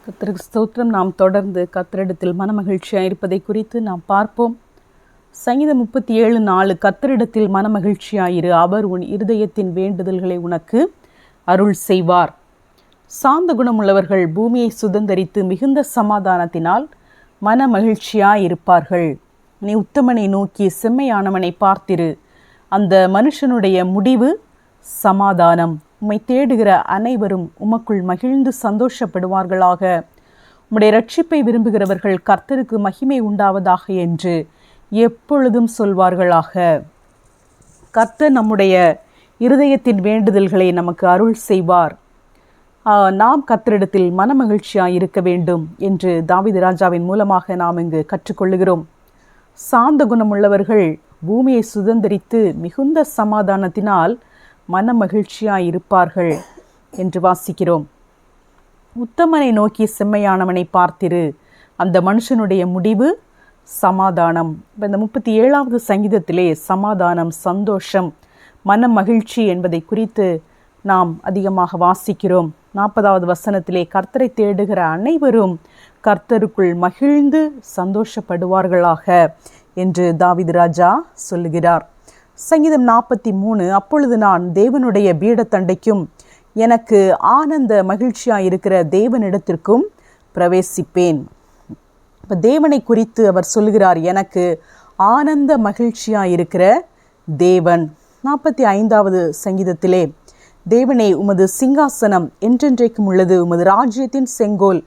கர்த்தருக்கு ஸ்தோத்திரம். நாம் தொடர்ந்து கர்த்தரிடத்தில் மனமகிழ்ச்சியாக இருப்பதை குறித்து நாம் பார்ப்போம். சங்கீதம் 37:4 கர்த்தரிடத்தில் மனமகிழ்ச்சியாயிரு, அவர் உன் இருதயத்தின் வேண்டுதல்களை உனக்கு அருள் செய்வார். சாந்த குணமுள்ளவர்கள் பூமியை சுதந்தரித்து மிகுந்த சமாதானத்தினால் மன மகிழ்ச்சியாயிருப்பார்கள். நீ உத்தமனை நோக்கி செம்மையானவனை பார்த்திரு, அந்த மனுஷனுடைய முடிவு சமாதானம். உம்மை தேடுகிற அனைவரும் உமக்குள் மகிழ்ந்து சந்தோஷப்படுவார்களாக. உம்முடைய இரட்சிப்பை விரும்புகிறவர்கள் கர்த்தருக்கு மகிமை உண்டாவதாக என்று எப்பொழுதும் சொல்வார்களாக. கர்த்தர் நம்முடைய இருதயத்தின் வேண்டுதல்களை நமக்கு அருள் செய்வார். நாம் கர்த்தரிடத்தில் மனமகிழ்ச்சியாய் இருக்க வேண்டும் என்று தாவீது ராஜாவின் மூலமாக நாம் இங்கு கற்றுக்கொள்ளுகிறோம். சாந்த குணமுள்ளவர்கள் பூமியை சுதந்தரித்து மிகுந்த சமாதானத்தினால் மன மகிழ்ச்சியாய் இருப்பார்கள் என்று வாசிக்கிறோம். உத்தமனை நோக்கி செம்மையானவனை பார்த்திரு, அந்த மனுஷனுடைய முடிவு சமாதானம். இப்போ இந்த 37வது சங்கீதத்திலே சமாதானம், சந்தோஷம், மன மகிழ்ச்சி என்பதை குறித்து நாம் அதிகமாக வாசிக்கிறோம். 40வது வசனத்திலே கர்த்தரை தேடுகிற அனைவரும் கர்த்தருக்குள் மகிழ்ந்து சந்தோஷப்படுவார்களாக என்று தாவீது ராஜா சொல்லுகிறார். சங்கீதம் 43 அப்பொழுது நான் தேவனுடைய பீடத்தண்டைக்கும் எனக்கு ஆனந்த மகிழ்ச்சியாக இருக்கிற தேவனிடத்திற்கும் பிரவேசிப்பேன். இப்போ தேவனை குறித்து அவர் சொல்லுகிறார், எனக்கு ஆனந்த மகிழ்ச்சியாக இருக்கிற தேவன். 45வது சங்கீதத்திலே தேவனே உமது சிங்காசனம் என்றென்றைக்கும் உள்ளது, உமது ராஜ்யத்தின் செங்கோல்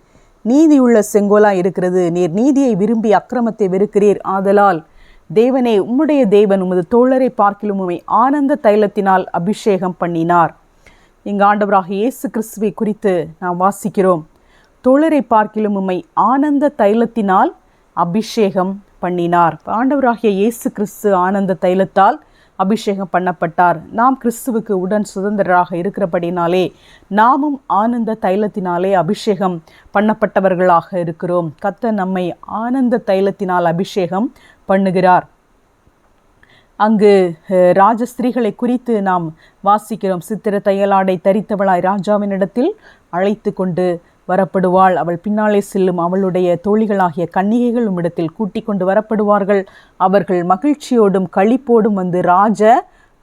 நீதியுள்ள செங்கோலாக இருக்கிறது. நீர் நீதியை விரும்பி அக்கிரமத்தை வெறுக்கிறீர். ஆதலால் தேவனே உம்முடைய தேவன் உமது தோழரை பார்க்கிலும் உம்மை ஆனந்த தைலத்தினால் அபிஷேகம் பண்ணினார். இங்கு ஆண்டவராக இயேசு கிறிஸ்துவை குறித்து நாம் வாசிக்கிறோம். தோழரை பார்க்கிலும் உம்மை ஆனந்த தைலத்தினால் அபிஷேகம் பண்ணினார். ஆண்டவராகிய இயேசு கிறிஸ்து ஆனந்த தைலத்தால் அபிஷேகம் பண்ணப்பட்டார். நாம் கிறிஸ்துவுக்கு உடன் சுதந்திரராக இருக்கிறபடினாலே நாமும் ஆனந்த தைலத்தினாலே அபிஷேகம் பண்ணப்பட்டவர்களாக இருக்கிறோம். கர்த்தர் நம்மை ஆனந்த தைலத்தினால் அபிஷேகம் பண்ணுகிறார். அங்கு ராஜஸ்திரீகளை குறித்து நாம் வாசிக்கிறோம். சித்திர தையலாடை தரித்தவளாய் ராஜாவினிடத்தில் அழைத்து கொண்டு வரப்படுவாள். அவள் பின்னாலே செல்லும் அவளுடைய தோழிகளாகிய கன்னிகைகள் உம்மிடத்தில் கூட்டிக் கொண்டு வரப்படுவார்கள். அவர்கள் மகிழ்ச்சியோடும் களிப்போடும் வந்து ராஜ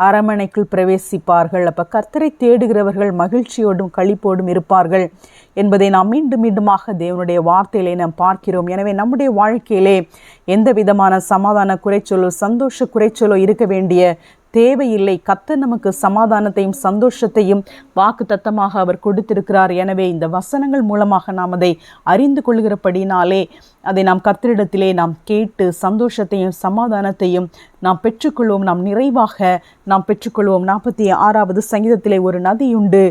அரமனைக்குள் பிரவேசிப்பார்கள். அப்போ கர்த்தரை தேடுகிறவர்கள் மகிழ்ச்சியோடும் களிப்போடும் இருப்பார்கள் என்பதை நாம் மீண்டும் மீண்டுமாக தேவனுடைய வார்த்தையிலே நாம் பார்க்கிறோம். எனவே நம்முடைய வாழ்க்கையிலே எந்த விதமான சமாதான குறைச்சொல்லோ சந்தோஷ குறைச்சொல்லோ இருக்க வேண்டிய தேவையில்லை. கர்த்தர் நமக்கு சமாதானத்தையும் சந்தோஷத்தையும் வாக்கு தத்தமாக அவர் கொடுத்திருக்கிறார். எனவே இந்த வசனங்கள் மூலமாக நாம் அதை அறிந்து கொள்கிறபடினாலே அதை நாம் கர்த்தரிடத்திலே நாம் கேட்டு சந்தோஷத்தையும் சமாதானத்தையும் நாம் பெற்றுக்கொள்வோம். நாம் நிறைவாக நாம் பெற்றுக்கொள்வோம். 46வது சங்கீதத்திலே ஒரு நதியுண்டு.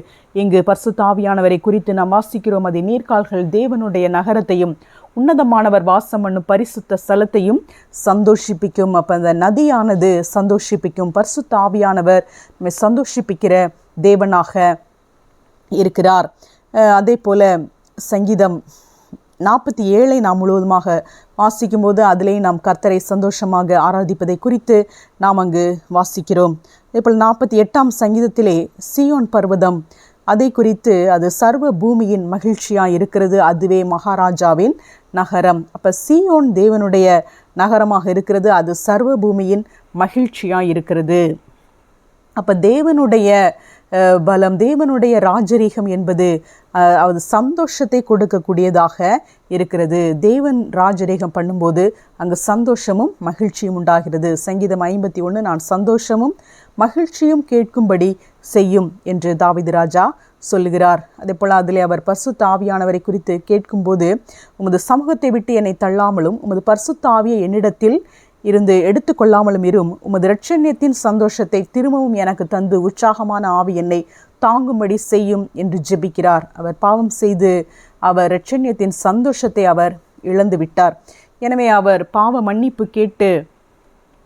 இங்கு பரிசுத்த ஆவியானவரை குறித்து நாம் வாசிக்கிறோம். அது நீர்க்கால்கள் தேவனுடைய நகரத்தையும் உன்னதமானவர் வாசம் பண்ணும் பரிசுத்த ஸ்தலத்தையும் சந்தோஷிப்பிக்கும். அப்போ அந்த நதியானது சந்தோஷிப்பிக்கும். பரிசுத்த ஆவியானவர் சந்தோஷிப்பிக்கிற தேவனாக இருக்கிறார். அதே போல சங்கீதம் 47 நாம் முழுவதுமாக வாசிக்கும்போது அதிலே நாம் கர்த்தரை சந்தோஷமாக ஆராதிப்பதை குறித்து நாம் அங்கு வாசிக்கிறோம். அதேபோல் 48ஆம் சங்கீதத்திலே சீயோன் பர்வதம், அதை குறித்து அது சர்வ பூமியின் மகிழ்ச்சியாக இருக்கிறது, அதுவே மகாராஜாவின் நகரம். அப்போ சீயோன் தேவனுடைய நகரமாக இருக்கிறது, அது சர்வ பூமியின் மகிழ்ச்சியாக இருக்கிறது. அப்போ தேவனுடைய பலம், தேவனுடைய ராஜரீகம் என்பது அது சந்தோஷத்தை கொடுக்கக்கூடியதாக இருக்கிறது. தேவன் ராஜரீகம் பண்ணும்போது அங்கு சந்தோஷமும் மகிழ்ச்சியும் உண்டாகிறது. சங்கீதம் 51 நான் சந்தோஷமும் மகிழ்ச்சியும் கேட்கும்படி செய்யும் என்று தாவீது ராஜா சொல்லுகிறார். அதே போல் அதிலே அவர் பரிசுத்த ஆவியானவரை குறித்து கேட்கும்போது, உமது சமூகத்தை விட்டு என்னை தள்ளாமலும் உமது பரிசுத்த ஆவியை என்னிடத்தில் இருந்து எடுத்துக்கொள்ளாமலும் இரும். உமது இரட்சண்யத்தின் சந்தோஷத்தை திரும்பவும் எனக்கு தந்து உற்சாகமான ஆவி என்னை தாங்கும்படி செய்யும் என்று ஜெபிக்கிறார். அவர் பாவம் செய்து அவர் இரட்சண்யத்தின் சந்தோஷத்தை அவர் இழந்து விட்டார். எனவே அவர் பாவ மன்னிப்பு கேட்டு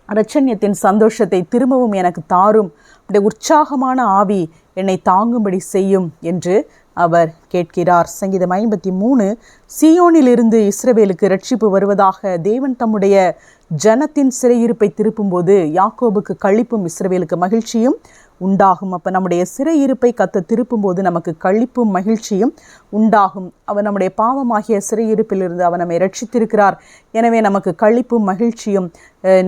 இரட்சண்யத்தின் சந்தோஷத்தை திரும்பவும் எனக்கு தாரும், உடைய உற்சாகமான ஆவி என்னை தாங்கும்படி செய்யும் என்று அவர் கேட்கிறார். சங்கீதம் 53, சீயோனிலிருந்து இஸ்ரவேலுக்கு இரட்சிப்பு வருவதாக. தேவன் தம்முடைய ஜனத்தின் சிறையிருப்பை திருப்பும்போது யாக்கோபுக்கு களிப்பும் இஸ்ரவேலுக்கு மகிழ்ச்சியும் உண்டாகும். அப்போ நம்முடைய சிறையிருப்பை கர்த்தர் திருப்பும்போது நமக்கு களிப்பும் மகிழ்ச்சியும் உண்டாகும். அவர் நம்முடைய பாவமாகிய சிறையிருப்பிலிருந்து அவர் நம்மை ரட்சித்திருக்கிறார். எனவே நமக்கு களிப்பும் மகிழ்ச்சியும்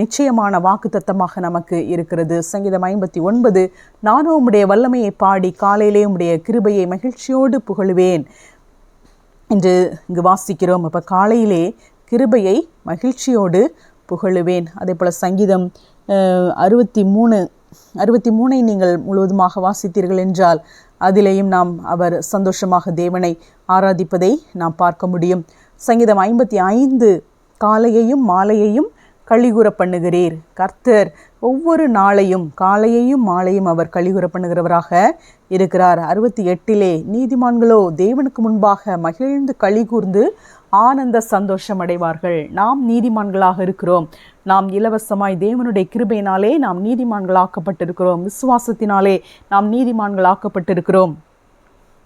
நிச்சயமான வாக்குத்தத்தமாக நமக்கு இருக்கிறது. சங்கீதம் 59, நானும் உம்முடைய வல்லமையை பாடி காலையிலே உம்முடைய கிருபையை மகிழ்ச்சியோடு புகழுவேன் என்று இங்கு வாசிக்கிறோம். அப்போ காலையிலே கிருபையை மகிழ்ச்சியோடு புகழுவேன். அதே போல் சங்கீதம் 63 நீங்கள் முழுவதுமாக வாசித்தீர்கள் என்றால் அதிலேயும் நாம் அவர் சந்தோஷமாக தேவனை ஆராதிப்பதை நாம் பார்க்க முடியும். சங்கீதம் 55, காலையையும் மாலையையும் களிகூற பண்ணுகிறீர். கர்த்தர் ஒவ்வொரு நாளையும் காலையையும் மாலையும் அவர் களிகூற பண்ணுகிறவராக இருக்கிறார். 68, நீதிமான்களோ தேவனுக்கு முன்பாக மகிழ்ந்து களிகூர்ந்து ஆனந்த சந்தோஷம் அடைவார்கள். நாம் நீதிமான்களாக இருக்கிறோம். நாம் இலவசமாய் தேவனுடைய கிருபையினாலே நாம் நீதிமான்களாக்கப்பட்டிருக்கிறோம். விசுவாசத்தினாலே நாம் நீதிமான்களாக்கப்பட்டிருக்கிறோம்.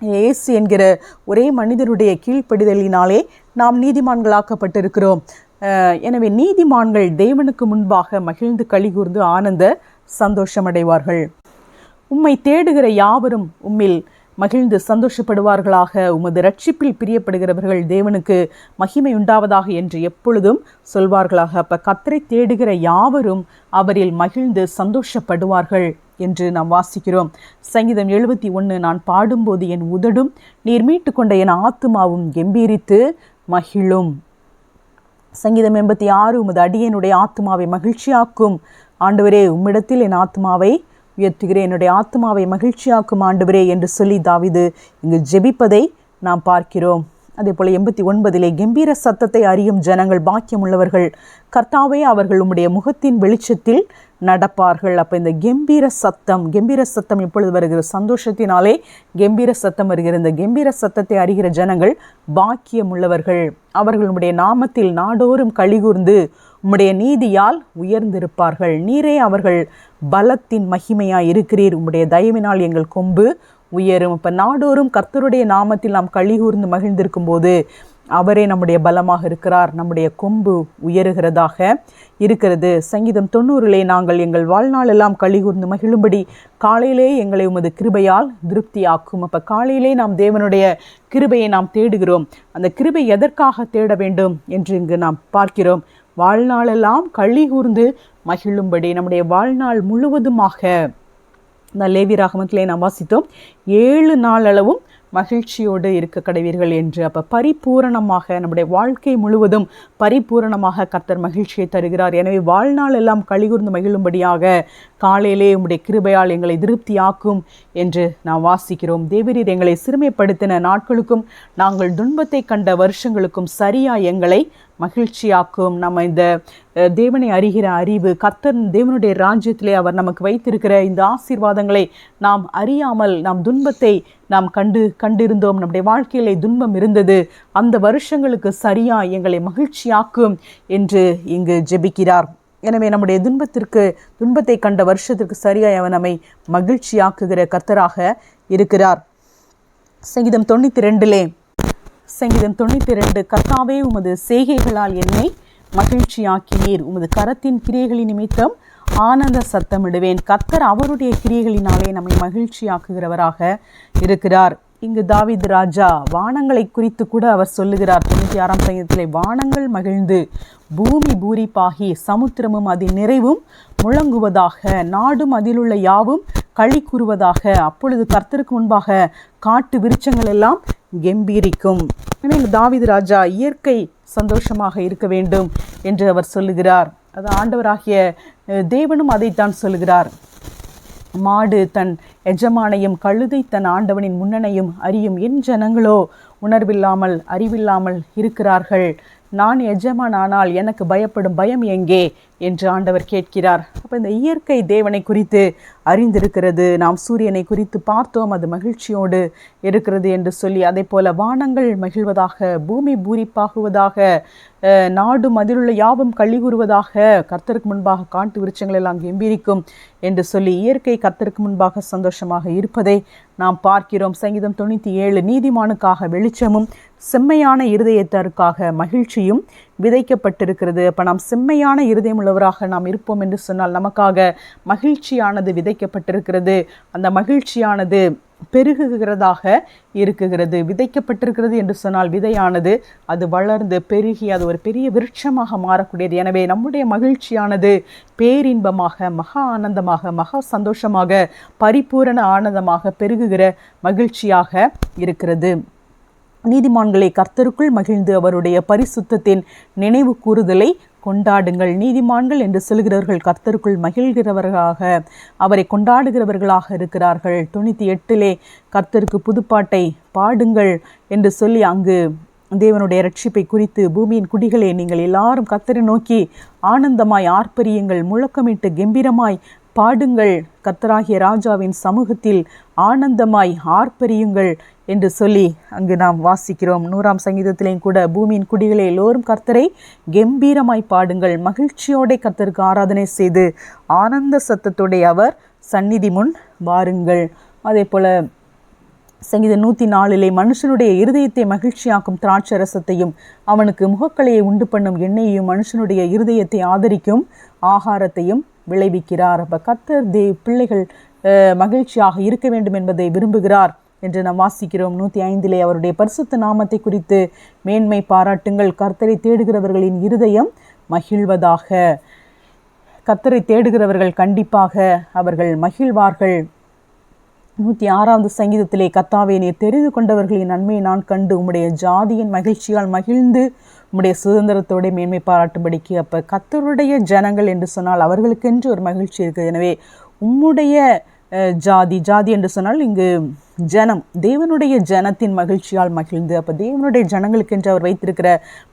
இயேசு என்கிற ஒரே மனிதனுடைய கீழ்ப்படிதலினாலே நாம் நீதிமான்களாக்கப்பட்டிருக்கிறோம். எனவே நீதிமான்கள் தேவனுக்கு முன்பாக மகிழ்ந்து களிகூர்ந்து ஆனந்த சந்தோஷமடைவார்கள். உம்மை தேடுகிற யாவரும் உம்மில் மகிழ்ந்து சந்தோஷப்படுவார்களாக. உமது ரட்சிப்பில் பிரியப்படுகிறவர்கள் தேவனுக்கு மகிமை உண்டாவதாக என்று எப்பொழுதும் சொல்வார்களாக. அப்போ கர்த்தரை தேடுகிற யாவரும் அவரில் மகிழ்ந்து சந்தோஷப்படுவார்கள் என்று நாம் வாசிக்கிறோம். சங்கீதம் 71, நான் பாடும்போது என் உதடும் நீர் மீட்டு கொண்ட என் ஆத்துமாவும் கெம்பீரித்து மகிழும். சங்கீதம் 86, உமது அடியனுடைய ஆத்துமாவை மகிழ்ச்சியாக்கும். ஆண்டவரே, உம்மிடத்தில் என் ஆத்துமாவை உயர்த்துகிறேன், என்னுடைய ஆத்துமாவை மகிழ்ச்சியாக்கும் ஆண்டவரே என்று சொல்லி தாவீது இங்கு ஜெபிப்பதை நாம் பார்க்கிறோம். அதே போல் 89, கம்பீர சத்தத்தை அறியும் ஜனங்கள் பாக்கியம் உள்ளவர்கள். கர்த்தாவே, அவர்கள் உம்முடைய முகத்தின் வெளிச்சத்தில் நடப்பார்கள். அப்போ இந்த கம்பீர சத்தம் எப்பொழுது வருகிற? சந்தோஷத்தினாலே கம்பீர சத்தம் வருகிற. இந்த கம்பீர சத்தத்தை அறிகிற ஜனங்கள் பாக்கியம் உள்ளவர்கள். அவர்கள் உம்முடைய நாமத்தில் நாடோறும் களிகூர்ந்து உம்முடைய நீதியால் உயர்ந்திருப்பார்கள். நீரே அவர்கள் பலத்தின் மகிமையாய் இருக்கிறீர். உம்முடைய தயவினால் எங்கள் கொம்பு உயரும். இப்போ நாடோறும் கர்த்தருடைய நாமத்தில் நாம் களிகூர்ந்து மகிழ்ந்திருக்கும் போது அவரே நம்முடைய பலமாக இருக்கிறார். நம்முடைய கொம்பு உயருகிறதாக இருக்கிறது. சங்கீதம் 90, நாங்கள் எங்கள் வாழ்நாள் எல்லாம் களிகூர்ந்து மகிழும்படி காலையிலே எங்களை உமது கிருபையால் திருப்தியாக்கும். அப்போ காலையிலே நாம் தேவனுடைய கிருபையை நாம் தேடுகிறோம். அந்த கிருபை எதற்காக தேட வேண்டும் என்று இங்கு நாம் பார்க்கிறோம். வாழ்நாளெல்லாம் களிகூர்ந்து மகிழும்படி நம்முடைய வாழ்நாள் முழுவதுமாக இந்த லேவியராகமத்திலே நாம் வாசித்தோம், 7 நாள் அளவும் மகிழ்ச்சியோடு இருக்க கடவீர்கள் என்று. அப்போ பரிபூரணமாக நம்முடைய வாழ்க்கை முழுவதும் பரிபூரணமாக கர்த்தர் மகிழ்ச்சியை தருகிறார். எனவே வாழ்நாள் எல்லாம் களிகூர்ந்து மகிழும்படியாக காலையிலே உம்முடைய கிருபையால் எங்களை திருப்தியாக்கும் என்று நாம் வாசிக்கிறோம். தேவரீர் எங்களை சிறுமைப்படுத்தின நாட்களுக்கும் நாங்கள் துன்பத்தை கண்ட வருஷங்களுக்கும் சரியாக எங்களை மகிழ்ச்சியாக்கும். நம்ம இந்த தேவனை அறிகிற அறிவு, கர்த்தர் தேவனுடைய ராஜ்யத்திலே அவர் நமக்கு வைத்திருக்கிற இந்த ஆசீர்வாதங்களை நாம் அறியாமல் நாம் துன்பத்தை நாம் கண்டிருந்தோம். நம்முடைய வாழ்க்கையிலே துன்பம் இருந்தது. அந்த வருஷங்களுக்கு சரியா எங்களை மகிழ்ச்சியாக்கும் என்று இங்கு ஜெபிக்கிறார். எனவே நம்முடைய துன்பத்தை கண்ட வருஷத்திற்கு சரியாய் அவர் நம்மை மகிழ்ச்சியாக்குகிற கர்த்தராக இருக்கிறார். சங்கீதம் 92, கர்த்தாவே, உமது செய்கைகளால் என்னை மகிழ்ச்சியாக்கினீர். உமது கரத்தின் கிரியைகளின் நிமித்தம் ஆனந்த சத்தமிடுவேன். கர்த்தர் அவருடைய கிரியைகளினாலே நம்மை மகிழ்ச்சியாக்குகிறவராக இருக்கிறார். இங்கு தாவீது ராஜா வானங்களை குறித்து கூட அவர் சொல்லுகிறார். 96ஆம் சங்கீதத்திலே, வானங்கள் மகிழ்ந்து பூமி பூரிப்பாகி சமுத்திரமும் அதில் நிறைவும் முழங்குவதாக, நாடும் அதிலுள்ள யாவும் களி கூறுவதாக. அப்பொழுது கர்த்தருக்கு முன்பாக காட்டு விருட்சங்கள் எல்லாம் கெம்பீரிக்கும். எனவே தாவீது ராஜா இயற்கை சந்தோஷமாக இருக்க வேண்டும் என்று அவர் சொல்லுகிறார். அது ஆண்டவராகிய தேவனும் அதைத்தான் சொல்லுகிறார். மாடு தன் எஜமானையும் கழுதை தன் ஆண்டவனின் முன்னணையும் அறியும். என் ஜனங்களோ உணர்வில்லாமல் அறிவில்லாமல் இருக்கிறார்கள். நான் எஜமானால் எனக்கு பயப்படும் பயம் எங்கே என்று ஆண்டவர் கேட்கிறார். அப்போ இந்த இயற்கை தேவனை குறித்து அறிந்திருக்கிறது. நாம் சூரியனை குறித்து பார்த்தோம், அது மகிழ்ச்சியோடு இருக்கிறது என்று சொல்லி. அதே போல வானங்கள் மகிழ்வதாக, பூமி பூரிப்பாகுவதாக, நாடு மதிலுள்ள யாவும் களி கூறுவதாக, கர்த்தருக்கு முன்பாக காட்டு விருட்சங்கள் எல்லாம் கெம்பீரிக்கும் என்று சொல்லி இயற்கை கர்த்தருக்கு முன்பாக சந்தோஷமாக இருப்பதை நாம் பார்க்கிறோம். சங்கீதம் 97, நீதிமானுக்காக வெளிச்சமும் செம்மையான இருதயத்திற்காக மகிழ்ச்சியும் விதைக்கப்பட்டிருக்கிறது. அப்போ நாம் செம்மையான இருதயம் உள்ளவராக நாம் இருப்போம் என்று சொன்னால் நமக்காக மகிழ்ச்சியானது விதைக்கப்பட்டிருக்கிறது. அந்த மகிழ்ச்சியானது பெருகுகிறதாக இருக்குகிறது. விதைக்கப்பட்டிருக்கிறது என்று சொன்னால் விதையானது அது வளர்ந்து பெருகி அது ஒரு பெரிய விருட்சமாக மாறக்கூடியது. எனவே நம்முடைய மகிழ்ச்சியானது பேரின்பமாக, மகா ஆனந்தமாக, மகா சந்தோஷமாக, பரிபூரண ஆனந்தமாக பெருகுகிற மகிழ்ச்சியாக இருக்கிறது. நீதிமான்களை கர்த்தருக்குள் மகிழ்ந்து அவருடைய பரிசுத்தத்தின் நினைவு கூறுதலை கொண்டாடுங்கள். நீதிமான்கள் என்று சொல்கிறவர்கள் கர்த்தருக்குள் மகிழ்கிறவர்களாக, அவரை கொண்டாடுகிறவர்களாக இருக்கிறார்கள். 98 கர்த்தருக்கு புதுப்பாட்டை பாடுங்கள் என்று சொல்லி அங்கு தேவனுடைய ரட்சிப்பை குறித்து, பூமியின் குடிகளே நீங்கள் எல்லாரும் கர்த்தரை நோக்கி ஆனந்தமாய் ஆர்ப்பரியுங்கள், முழக்கமிட்டு கம்பீரமாய் பாடுங்கள், கர்த்தராகிய ராஜாவின் சமூகத்தில் ஆனந்தமாய் ஆர்ப்பரியுங்கள் என்று சொல்லி அங்கு நாம் வாசிக்கிறோம். 100ஆம் சங்கீதத்திலேயும் கூட பூமியின் குடிகளே எல்லோரும் கர்த்தரை கம்பீரமாய் பாடுங்கள், மகிழ்ச்சியோட கர்த்தருக்கு ஆராதனை செய்து ஆனந்த சத்தத்தோட அவர் சந்நிதி முன் வாருங்கள். அதே போல சங்கீதம் 104 மனுஷனுடைய இருதயத்தை மகிழ்ச்சியாக்கும் திராட்சை ரசத்தையும் அவனுக்கு முகக்கலையை உண்டு பண்ணும் எண்ணெயையும் மனுஷனுடைய இருதயத்தை ஆதரிக்கும் ஆகாரத்தையும் விளைவிக்கிறார். அப்போ கர்த்தர் பிள்ளைகள் மகிழ்ச்சியாக இருக்க வேண்டும் என்பதை விரும்புகிறார் என்று நாம் வாசிக்கிறோம். 105 அவருடைய பரிசுத்த நாமத்தை குறித்து மேன்மை பாராட்டுங்கள், கர்த்தரை தேடுகிறவர்களின் இருதயம் மகிழ்வதாக. கர்த்தரை தேடுகிறவர்கள் கண்டிப்பாக அவர்கள் மகிழ்வார்கள். 106ஆவது சங்கீதத்திலே கர்த்தாவே நீர் தெரிந்து கொண்டவர்களின் நன்மையை நான் கண்டு உம்முடைய ஜாதியின் மகிழ்ச்சியால் மகிழ்ந்து உம்முடைய சுதந்திரத்தோட மேன்மை பாராட்டும்படிக்கு. அப்போ கர்த்தருடைய ஜனங்கள் என்று சொன்னால் அவர்களுக்கென்று ஒரு மகிழ்ச்சி இருக்குது. எனவே உம்முடைய ஜாதி என்று சொன்னால் இங்கு ஜனம், தேவனுடைய ஜனத்தின் மகிழ்ச்சியால் மகிழ்ந்து, அப்போ தேவனுடைய ஜனங்களுக்கென்று அவர் வைத்திருக்கிற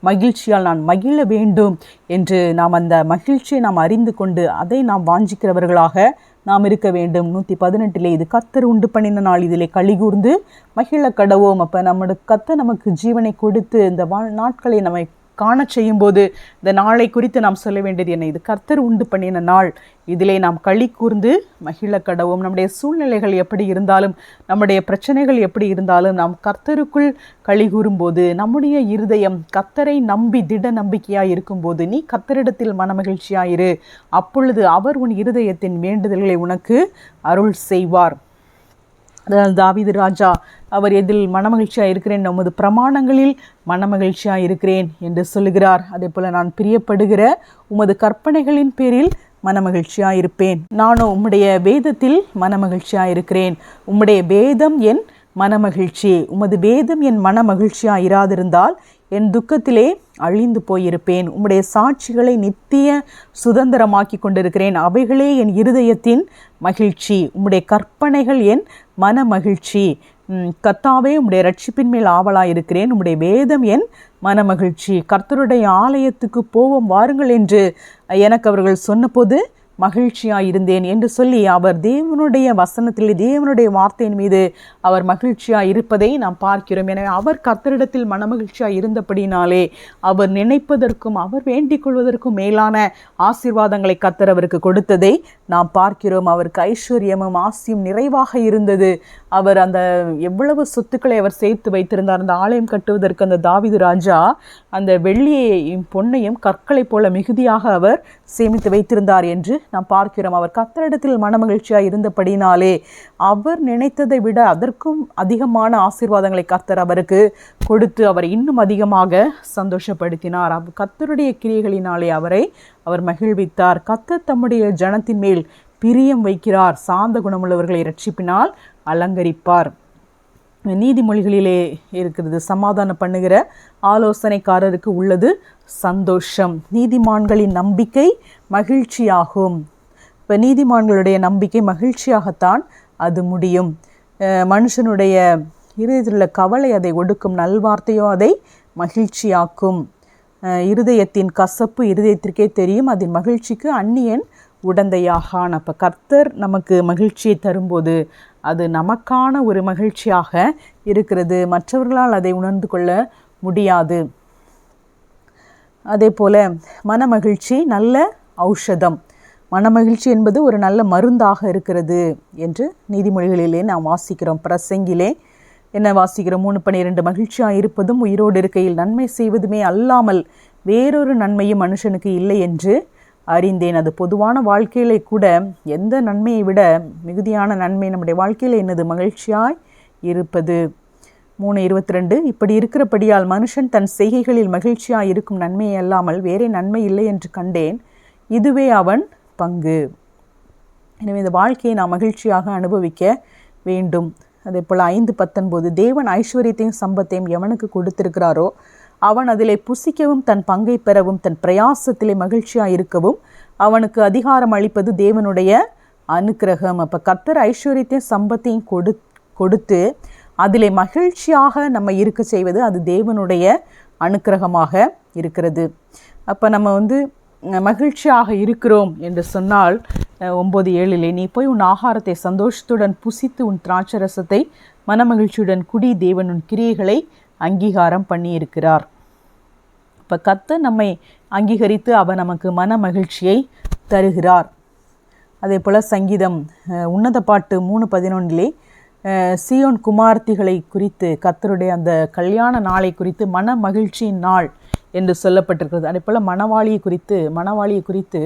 மகிழ்ச்சியால் நான் மகிழ வேண்டும் என்று நாம் அந்த மகிழ்ச்சியை நாம் அறிந்து கொண்டு அதை நாம் வாஞ்சிக்கிறவர்களாக நாம் இருக்க வேண்டும். 118 இது கர்த்தர் உண்டு பண்ணின நாள், இதிலே களிகூர்ந்து மகிழ கடவோம். அப்போ நம்முடைய கர்த்தர் நமக்கு ஜீவனை கொடுத்து இந்த நாட்களை நம்மை காண செய்யும் போது இந்த நாளை குறித்து நாம் சொல்ல வேண்டியது என்ன? இது கர்த்தர் உண்டு பண்ணின நாள், இதிலே நாம் களி கூர்ந்து மகிழ கடவோம். நம்முடைய சூழ்நிலைகள் எப்படி இருந்தாலும், நம்முடைய பிரச்சனைகள் எப்படி இருந்தாலும், நாம் கர்த்தருக்குள் களி கூறும்போது, நம்முடைய இருதயம் கர்த்தரை நம்பி திட நம்பிக்கையாய் இருக்கும்போது, நீ கர்த்தரிடத்தில் மனமகிழ்ச்சியாயிரு, அப்பொழுது அவர் உன் இருதயத்தின் வேண்டுதல்களை உனக்கு அருள் செய்வார். தாவீது ராஜா அவர் எதில் மனமகிழ்ச்சியாக இருக்கிறேன், நமது பிரமாணங்களில் மனமகிழ்ச்சியாக இருக்கிறேன் என்று சொல்லுகிறார். அதே போல் நான் பிரியப்படுகிற உமது கற்பனைகளின் பேரில் மனமகிழ்ச்சியாக இருப்பேன். நானும் உம்முடைய வேதத்தில் மனமகிழ்ச்சியாக இருக்கிறேன். உம்முடைய வேதம் என் மனமகிழ்ச்சி. உமது வேதம் என் மனமகிழ்ச்சியாக இராதிருந்தால் என் துக்கத்திலே அழிந்து போயிருப்பேன். உம்முடைய சாட்சிகளை நித்திய சுதந்திரமாக்கி கொண்டிருக்கிறேன். அவைகளே என் இருதயத்தின் மகிழ்ச்சி. உம்முடைய கற்பனைகள் என் மன மகிழ்ச்சி. கர்த்தாவே உம்முடைய ரட்சிப்பின் மேல் ஆவலாக இருக்கிறேன். உம்முடைய வேதம் என் மனமகிழ்ச்சி. கர்த்தருடைய ஆலயத்துக்கு போவோம் வாருங்கள் என்று எனக்கு அவர்கள் சொன்னபோது மகிழ்ச்சியாக இருந்தேன் என்று சொல்லி அவர் தேவனுடைய வசனத்தில், தேவனுடைய வார்த்தையின் மீது அவர் மகிழ்ச்சியாக இருப்பதை நாம் பார்க்கிறோம். எனவே அவர் கர்த்தரிடத்தில் மனமகிழ்ச்சியாக இருந்தபடினாலே அவர் நினைப்பதற்கும் அவர் வேண்டிக் கொள்வதற்கும் மேலான ஆசீர்வாதங்களை கர்த்தர் அவருக்கு கொடுத்ததை நாம் பார்க்கிறோம். அவருக்கு ஐஸ்வர்யமும் ஆசியும் நிறைவாக இருந்தது. அவர் அந்த எவ்வளவு சொத்துக்களை அவர் சேர்த்து வைத்திருந்தார். அந்த ஆலயம் கட்டுவதற்கு அந்த தாவீது ராஜா அந்த வெள்ளியையும் பொன்னையும் கற்களை போல மிகுதியாக அவர் சேமித்து வைத்திருந்தார் என்று நாம் பார்க்கிறோம். அவர் கர்த்தரிடத்தில் மனமகிழ்ச்சியாக இருந்தபடினாலே அவர் நினைத்ததை விட அதற்கும் அதிகமான ஆசீர்வாதங்களை கர்த்தர் அவருக்கு கொடுத்து அவரை இன்னும் அதிகமாக சந்தோஷப்படுத்தினார். கர்த்தருடைய கிரியைகளினாலே அவர் மகிழ்வித்தார். கர்த்தர் தம்முடைய ஜனத்தின் மேல் பிரியம் வைக்கிறார். சாந்த குணமுள்ளவர்களை இரட்சிப்பினால் அலங்கரிப்பார். நீதிமொழிகளிலே இருக்கிறது, சமாதானம் பண்ணுகிற ஆலோசனைக்காரருக்கு உள்ளது சந்தோஷம். நீதிமான்களின் நம்பிக்கை மகிழ்ச்சியாகும். இப்போ நீதிமான்களுடைய நம்பிக்கை மகிழ்ச்சியாகத்தான் அது முடியும். மனுஷனுடைய இருதயத்தில் உள்ள கவலை அதை ஒடுக்கும், நல்வார்த்தையோ அதை மகிழ்ச்சியாக்கும். இருதயத்தின் கசப்பு இருதயத்திற்கே தெரியும், அதன் மகிழ்ச்சிக்கு அந்நியன் உடந்தையாகான். அப்போ கர்த்தர் நமக்கு மகிழ்ச்சியை தரும்போது அது நமக்கான ஒரு மகிழ்ச்சியாக இருக்கிறது, மற்றவர்களால் அதை உணர்ந்து கொள்ள முடியாது. அதே போல் மனமகிழ்ச்சி நல்ல ஔஷதம், மனமகிழ்ச்சி என்பது ஒரு நல்ல மருந்தாக இருக்கிறது என்று நீதிமொழிகளிலே நாம் வாசிக்கிறோம். பிரசங்கிலே என்ன வாசிக்கிறோம்? 3:12 மகிழ்ச்சியாக இருப்பதும் உயிரோடு இருக்கையில் நன்மை செய்வதுமே அல்லாமல் வேறொரு நன்மையும் மனுஷனுக்கு இல்லை என்று அறிந்தேன். அது பொதுவான வாழ்க்கையிலே கூட எந்த நன்மையை விட மிகுதியான நன்மை நம்முடைய வாழ்க்கையில் என்னது? மகிழ்ச்சியாய் இருப்பது. 3:22 இப்படி இருக்கிறபடியால் மனுஷன் தன் செய்கைகளில் மகிழ்ச்சியாய் இருக்கும் நன்மையை அல்லாமல் வேறே நன்மை இல்லை என்று கண்டேன், இதுவே அவன் பங்கு. எனவே இந்த வாழ்க்கையை நாம் மகிழ்ச்சியாக அனுபவிக்க வேண்டும். அதே போல் 5:19 தேவன் ஐஸ்வர்யத்தையும் சம்பத்தையும் எவனுக்கு கொடுத்திருக்கிறாரோ அவன் அதிலே புசிக்கவும் தன் பங்கை பெறவும் தன் பிரயாசத்திலே மகிழ்ச்சியாக இருக்கவும் அவனுக்கு அதிகாரம் அளிப்பது தேவனுடைய அனுக்கிரகம். அப்போ கர்த்தர் ஐஸ்வர்யத்தையும் சம்பத்தையும் கொடுத்து அதிலே மகிழ்ச்சியாக நம்ம இருக்க செய்வது அது தேவனுடைய அனுக்கிரகமாக இருக்கிறது. அப்போ நம்ம மகிழ்ச்சியாக இருக்கிறோம் என்று சொன்னால் 9:7 நீ போய் உன் ஆகாரத்தை சந்தோஷத்துடன் புசித்து உன் திராட்சரசத்தை மனமகிழ்ச்சியுடன் குடி, தேவன் உன் கிரியைகளை அங்கீகாரம் பண்ணி இருக்கிறார். இப்போ கர்த்தர் நம்மை அங்கீகரித்து அவர் நமக்கு மன மகிழ்ச்சியை தருகிறார். அதே போல் சங்கீதம் உன்னத பாட்டு 3:11 சீயோன் குமார்த்திகளை குறித்து கர்த்தருடைய அந்த கல்யாண நாளை குறித்து மன மகிழ்ச்சியின் நாள் என்று சொல்லப்பட்டிருக்கிறது. அதே போல் மணவாளியை குறித்து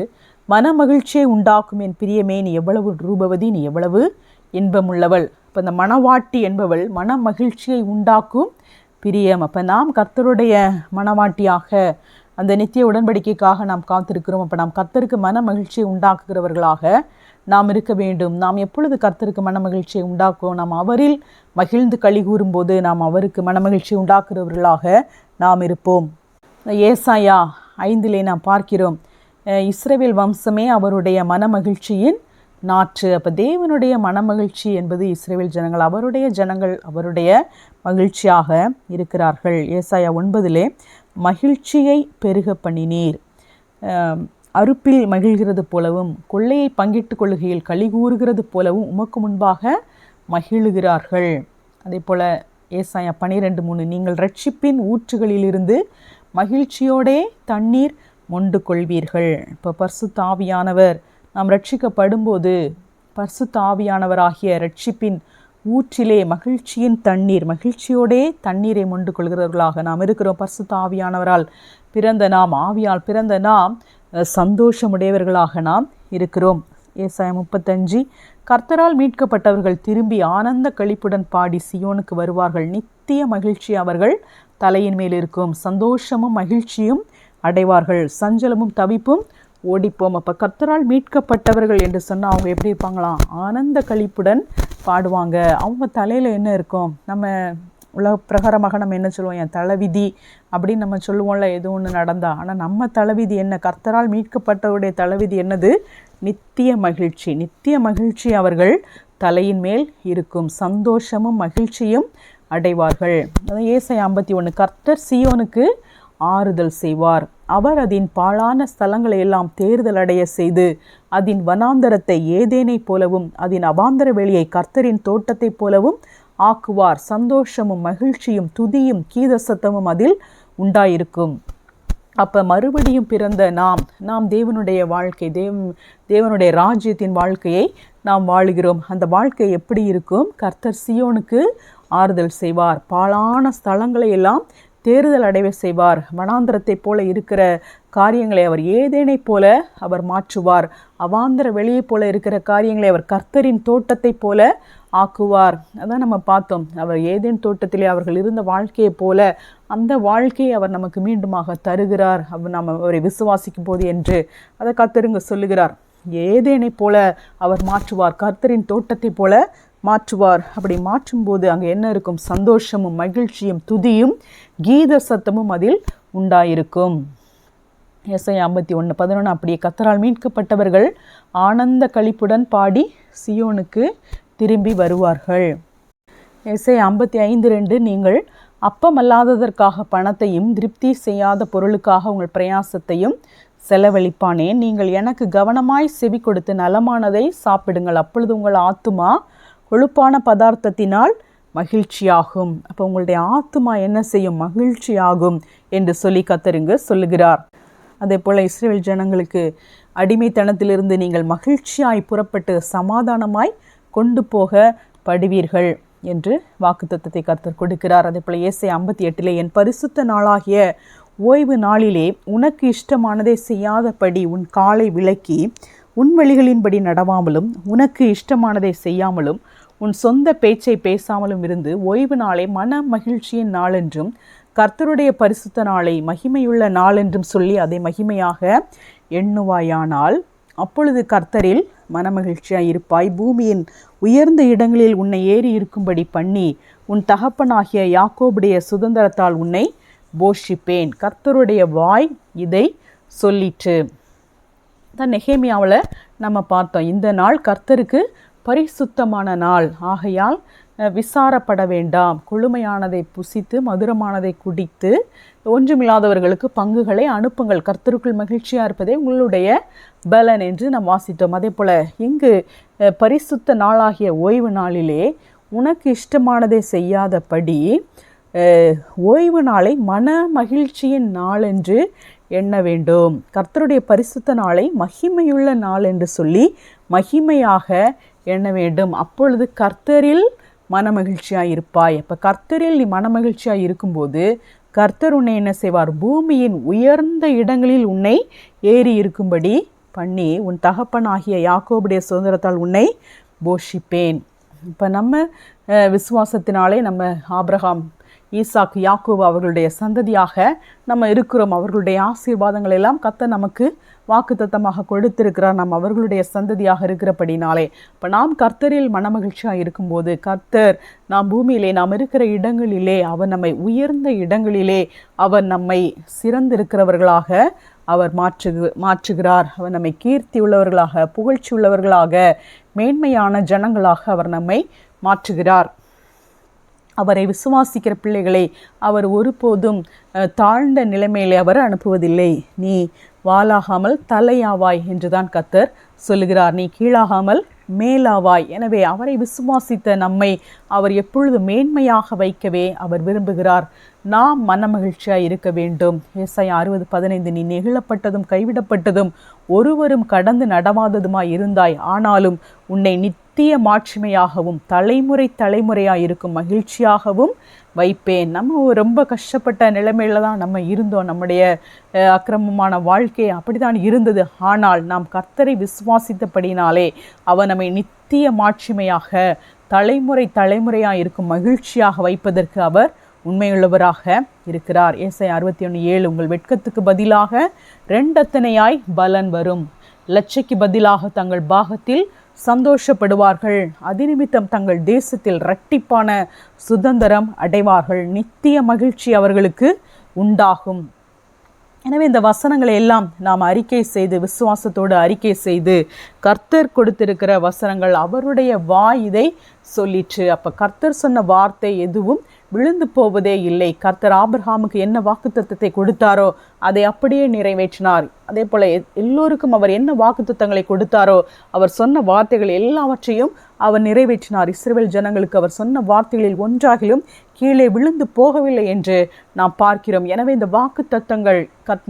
மன மகிழ்ச்சியை உண்டாக்கும் என் பிரியமே, நீ எவ்வளவு ரூபவதி, நீ எவ்வளவு இன்பமுள்ளவள். இப்போ இந்த மணவாட்டி என்பவள் மன மகிழ்ச்சியை உண்டாக்கும் பிரியம். அப்போ நாம் கர்த்தருடைய மணவாட்டியாக அந்த நித்திய உடன்படிக்கைக்காக நாம் காத்திருக்கிறோம். அப்போ நாம் கர்த்தருக்கு மன மகிழ்ச்சியை உண்டாக்குகிறவர்களாக நாம் இருக்க வேண்டும். நாம் எப்பொழுது கர்த்தருக்கு மன மகிழ்ச்சியை உண்டாக்குவோம்? நாம் அவரில் மகிழ்ந்து களி கூறும்போது நாம் அவருக்கு மன மகிழ்ச்சியை உண்டாக்குகிறவர்களாக நாம் இருப்போம். ஏசாயா 5 நாம் பார்க்கிறோம், இஸ்ரவேல் வம்சமே அவருடைய மன மகிழ்ச்சியின் நாற்று. அப்போ தேவனுடைய மனமகிழ்ச்சி என்பது இஸ்ரவேல் ஜனங்கள், அவருடைய ஜனங்கள் அவருடைய மகிழ்ச்சியாக இருக்கிறார்கள். ஏசாயா 9 மகிழ்ச்சியை பெருக பண்ணினீர், அறுப்பில் மகிழ்கிறது போலவும் கொள்ளையை பங்கிட்டு கொள்கையில் களி கூறுகிறது போலவும் உமக்கு முன்பாக மகிழுகிறார்கள். அதே போல் ஏசாயா 12:3 நீங்கள் ரட்சிப்பின் ஊற்றுகளிலிருந்து மகிழ்ச்சியோடே தண்ணீர் மொண்டு கொள்வீர்கள். இப்போ பரிசுத்த ஆவியானவர் நாம் ரட்சிக்கப்படும்போது பரிசுத்த ஆவியானவராகிய ரட்சிப்பின் ஊற்றிலே மகிழ்ச்சியின் தண்ணீர், மகிழ்ச்சியோடே தண்ணீரை மொண்டு கொள்கிறவர்களாக நாம் இருக்கிறோம். பரிசுத்த ஆவியானவரால் பிறந்த நாம், ஆவியால் பிறந்த நாம் சந்தோஷமுடையவர்களாக நாம் இருக்கிறோம். ஏசாயா 35 கர்த்தரால் மீட்கப்பட்டவர்கள் திரும்பி ஆனந்த களிப்புடன் பாடி சியோனுக்கு வருவார்கள், நித்திய மகிழ்ச்சி அவர்கள் தலையின் மேல் இருக்கும், சந்தோஷமும் மகிழ்ச்சியும் அடைவார்கள், சஞ்சலமும் தவிப்பும் ஓடிப்போம். அப்போ கர்த்தரால் மீட்கப்பட்டவர்கள் என்று சொன்னால் அவங்க எப்படி இருப்பாங்களாம்? ஆனந்த களிப்புடன் பாடுவாங்க. அவங்க தலையில் என்ன இருக்கும்? நம்ம உலக பிரகாரமாக நம்ம என்ன சொல்லுவோம்? என் தலைவிதி அப்படின்னு நம்ம சொல்லுவோம்ல, ஏதோ ஒன்று நடந்தா. ஆனால் நம்ம தலைவிதி என்ன? கர்த்தரால் மீட்கப்பட்டவருடைய தலைவிதி என்னது? நித்திய மகிழ்ச்சி. நித்திய மகிழ்ச்சி அவர்கள் தலையின் மேல் இருக்கும், சந்தோஷமும் மகிழ்ச்சியும் அடைவார்கள். அதான் ஏசாயா 51 கர்த்தர் சீயோனுக்கு ஆறுதல் செய்வார், அவர் அதன் பாழான ஸ்தலங்களை எல்லாம் தேறுதல் அடைய செய்து அதன் வனாந்தரத்தை ஏதேனை போலவும் அதன் அவாந்தர வெளியை கர்த்தரின் தோட்டத்தை போலவும் ஆக்குவார், சந்தோஷமும் மகிழ்ச்சியும் துதியும் கீத சத்தமும் அதில் உண்டாயிருக்கும். அப்போ மறுபடியும் பிறந்த நாம் தேவனுடைய வாழ்க்கை, தேவனுடைய ராஜ்யத்தின் வாழ்க்கையை நாம் வாழுகிறோம். அந்த வாழ்க்கை எப்படி இருக்கும்? கர்த்தர் சீயோனுக்கு ஆறுதல் செய்வார், பாழான ஸ்தலங்களை எல்லாம் தேறுதல் அடைவை செய்வார், வனாந்திரத்தை போல இருக்கிற காரியங்களை அவர் ஏதேனை போல அவர் மாற்றுவார், அவாந்திர வெளியை போல இருக்கிற காரியங்களை அவர் கர்த்தரின் தோட்டத்தை போல ஆக்குவார். அதான் நம்ம பார்த்தோம், அவர் ஏதேன் தோட்டத்திலே அவர்கள் இருந்த வாழ்க்கையை போல அந்த வாழ்க்கையை அவர் நமக்கு மீண்டுமாக தருகிறார், நம்ம அவரை விசுவாசிக்கும் போது என்று அதை கர்த்தருங்க சொல்லுகிறார். ஏதேனை போல அவர் மாற்றுவார், கர்த்தரின் தோட்டத்தை போல மாற்றுவார். அப்படி மாற்றும்போது அங்கே என்ன இருக்கும்? சந்தோஷமும் மகிழ்ச்சியும் துதியும் கீத சத்தமும் அதில் உண்டாயிருக்கும். ஏசாயா 51:11 அப்படியே கர்த்தரால் மீட்கப்பட்டவர்கள் ஆனந்த களிப்புடன் பாடி சியோனுக்கு திரும்பி வருவார்கள். ஏசாயா 55:2 நீங்கள் அப்பமல்லாததற்காக பணத்தையும் திருப்தி செய்யாத பொருளுக்காக உங்கள் பிரயாசத்தையும் செலவழிப்பானேன். நீங்கள் எனக்கு கவனமாய் செவி கொடுத்து நலமானதை சாப்பிடுங்கள், அப்பொழுது உங்கள் ஆத்துமா கொழுப்பான பதார்த்தத்தினால் மகிழ்ச்சியாகும். அப்போ உங்களுடைய ஆத்துமா என்ன செய்யும்? மகிழ்ச்சியாகும் என்று சொல்லி கர்த்தர் சொல்லுகிறார். அதே போல் இஸ்ரவேல் ஜனங்களுக்கு அடிமைத்தனத்திலிருந்து நீங்கள் மகிழ்ச்சியாய் புறப்பட்டு சமாதானமாய் கொண்டு போகப்படுவீர்கள் என்று வாக்குத்தத்தத்தை கர்த்தர் கொடுக்கிறார். அதே போல் ஏசாயா 58 என் பரிசுத்த நாளாகிய ஓய்வு நாளிலே உனக்கு இஷ்டமானதை செய்யாதபடி உன் காலை விலக்கி உன் வழிகளின்படி நடவாமலும் உனக்கு இஷ்டமானதை செய்யாமலும் உன் சொந்த பேச்சை பேசாமலும் இருந்து ஓய்வு நாளை மன மகிழ்ச்சியின் நாளென்றும் கர்த்தருடைய பரிசுத்த நாளை மகிமையுள்ள நாளென்றும் சொல்லி அதை மகிமையாக எண்ணுவாயானால் அப்பொழுது கர்த்தரில் மனமகிழ்ச்சியாய் இருப்பாய். பூமியின் உயர்ந்த இடங்களில் உன்னை ஏறி இருக்கும்படி பண்ணி உன் தகப்பனாகிய யாக்கோபுடைய சுதந்திரத்தால் உன்னை போஷிப்பேன். கர்த்தருடைய வாய் இதை சொல்லிற்று. தான் நெகேமியாவில் நம்ம பார்த்தோம். இந்த நாள் கர்த்தருக்கு பரிசுத்தமான நாள், ஆகையால் விசாரப்பட வேண்டாம். கொழுமையானதை புசித்து மதுரமானதை குடித்து ஒன்றுமில்லாதவர்களுக்கு பங்குகளை அனுப்புங்கள். கர்த்தருக்குள் மகிழ்ச்சியாக இருப்பதே உங்களுடைய பலன் என்று நாம் வாசித்தோம். அதே போல் இங்கு பரிசுத்த நாளாகிய ஓய்வு நாளிலே உனக்கு இஷ்டமானதை செய்யாதபடி ஓய்வு நாளை மன மகிழ்ச்சியின் நாள் என்று எண்ண வேண்டும். கர்த்தருடைய பரிசுத்த நாளை மகிமையுள்ள நாள் என்று சொல்லி மகிமையாக எண்ண வேண்டும். அப்பொழுது கர்த்தரில் மனமகிழ்ச்சியாக இருப்பாய். அப்போ கர்த்தரில் நீ மனமகிழ்ச்சியாக இருக்கும்போது கர்த்தர் உன்னை என்ன செய்வார்? பூமியின் உயர்ந்த இடங்களில் உன்னை ஏறி இருக்கும்படி பண்ணி உன் தகப்பனாகிய யாக்கோபுடைய சுதந்திரத்தால் உன்னை போஷிப்பேன். இப்போ நம்ம விசுவாசத்தினாலே நம்ம ஆபிரகாம், ஈசாக்கு, யாக்கோபு அவர்களுடைய சந்ததியாக நம்ம இருக்கிறோம். அவர்களுடைய ஆசீர்வாதங்கள் எல்லாம் கர்த்தர் நமக்கு வாக்குத்தத்தமாக கொடுத்திருக்கிறார். நாம் அவர்களுடைய சந்ததியாக இருக்கிறபடினாலே இப்போ நாம் கர்த்தரில் மனமகிழ்ச்சியாக இருக்கும்போது கர்த்தர் நாம் பூமியிலே நாம் இருக்கிற இடங்களிலே அவர் நம்மை உயர்ந்த இடங்களிலே அவர் நம்மை சிறந்திருக்கிறவர்களாக அவர் மாற்றுகிறார். அவர் நம்மை கீர்த்தி உள்ளவர்களாக, புகழ்ச்சி உள்ளவர்களாக, மேன்மையான ஜனங்களாக அவர் நம்மை மாற்றுகிறார். அவரை விசுவாசிக்கிற பிள்ளைகளை அவர் ஒருபோதும் தாழ்ந்த நிலைமையிலே அவர் அனுப்புவதில்லை. நீ வாலாகாமல் தலையாவாய் என்றுதான் கர்த்தர் சொல்லுகிறார். நீ கீழாகாமல் மேலாவாய். எனவே அவரை விசுவாசித்த நம்மை அவர் எப்பொழுது மேன்மையாக வைக்கவே அவர் விரும்புகிறார். நாம் மனமகிழ்ச்சியாய் இருக்க வேண்டும். ஏசாயா 60:15 நீ நெகிழப்பட்டதும் கைவிடப்பட்டதும் ஒருவரும் கடந்து நடவாததுமாய் இருந்தாய், ஆனாலும் உன்னை நித்திய மாட்சிமையாகவும் தலைமுறை தலைமுறையாக இருக்கும் மகிழ்ச்சியாகவும் வைப்பேன். நம்ம ரொம்ப கஷ்டப்பட்ட நிலைமையில தான் நம்ம இருந்தோம். நம்முடைய அக்கிரமமான வாழ்க்கை அப்படித்தான் இருந்தது. ஆனால் நாம் கர்த்தரை விசுவாசித்தபடினாலே அவர் நம்மை நித்திய மாட்சிமையாக தலைமுறை தலைமுறையாக இருக்கும் மகிழ்ச்சியாக வைப்பதற்கு அவர் உண்மையுள்ளவராக இருக்கிறார். ஏசாயா 61:7 உங்கள் வெட்கத்துக்கு பதிலாக 2 அத்தனையாய் பலன் வரும். லட்சைக்கு பதிலாக தங்கள் பாகத்தில் சந்தோஷப்படுவார்கள். அதிநிமித்தம் தங்கள் தேசத்தில் இரட்டிப்பான சுதந்திரம் அடைவார்கள். நித்திய மகிழ்ச்சி அவர்களுக்கு உண்டாகும். எனவே இந்த வசனங்களை எல்லாம் நாம் அறிக்கை செய்து விசுவாசத்தோடு அறிக்கை செய்து கர்த்தர் கொடுத்திருக்கிற வசனங்கள் அவருடைய வாய் இதை சொல்லிற்று. அப்போ கர்த்தர் சொன்ன வார்த்தை எதுவும் விழுந்து போவதே இல்லை. கர்த்தர் ஆபிரகாமுக்கு என்ன வாக்குத்தத்தத்தை கொடுத்தாரோ அதை அப்படியே நிறைவேற்றினார். அதே போல் எல்லோருக்கும் அவர் என்ன வாக்குத்தத்தங்களை கொடுத்தாரோ அவர் சொன்ன வார்த்தைகள் எல்லாவற்றையும் அவர் நிறைவேற்றினார். இஸ்ரவேல் ஜனங்களுக்கு அவர் சொன்ன வார்த்தைகளில் ஒன்றாகிலும் கீழே விழுந்து போகவில்லை என்று நாம் பார்க்கிறோம். எனவே இந்த வாக்குத்தத்தங்கள்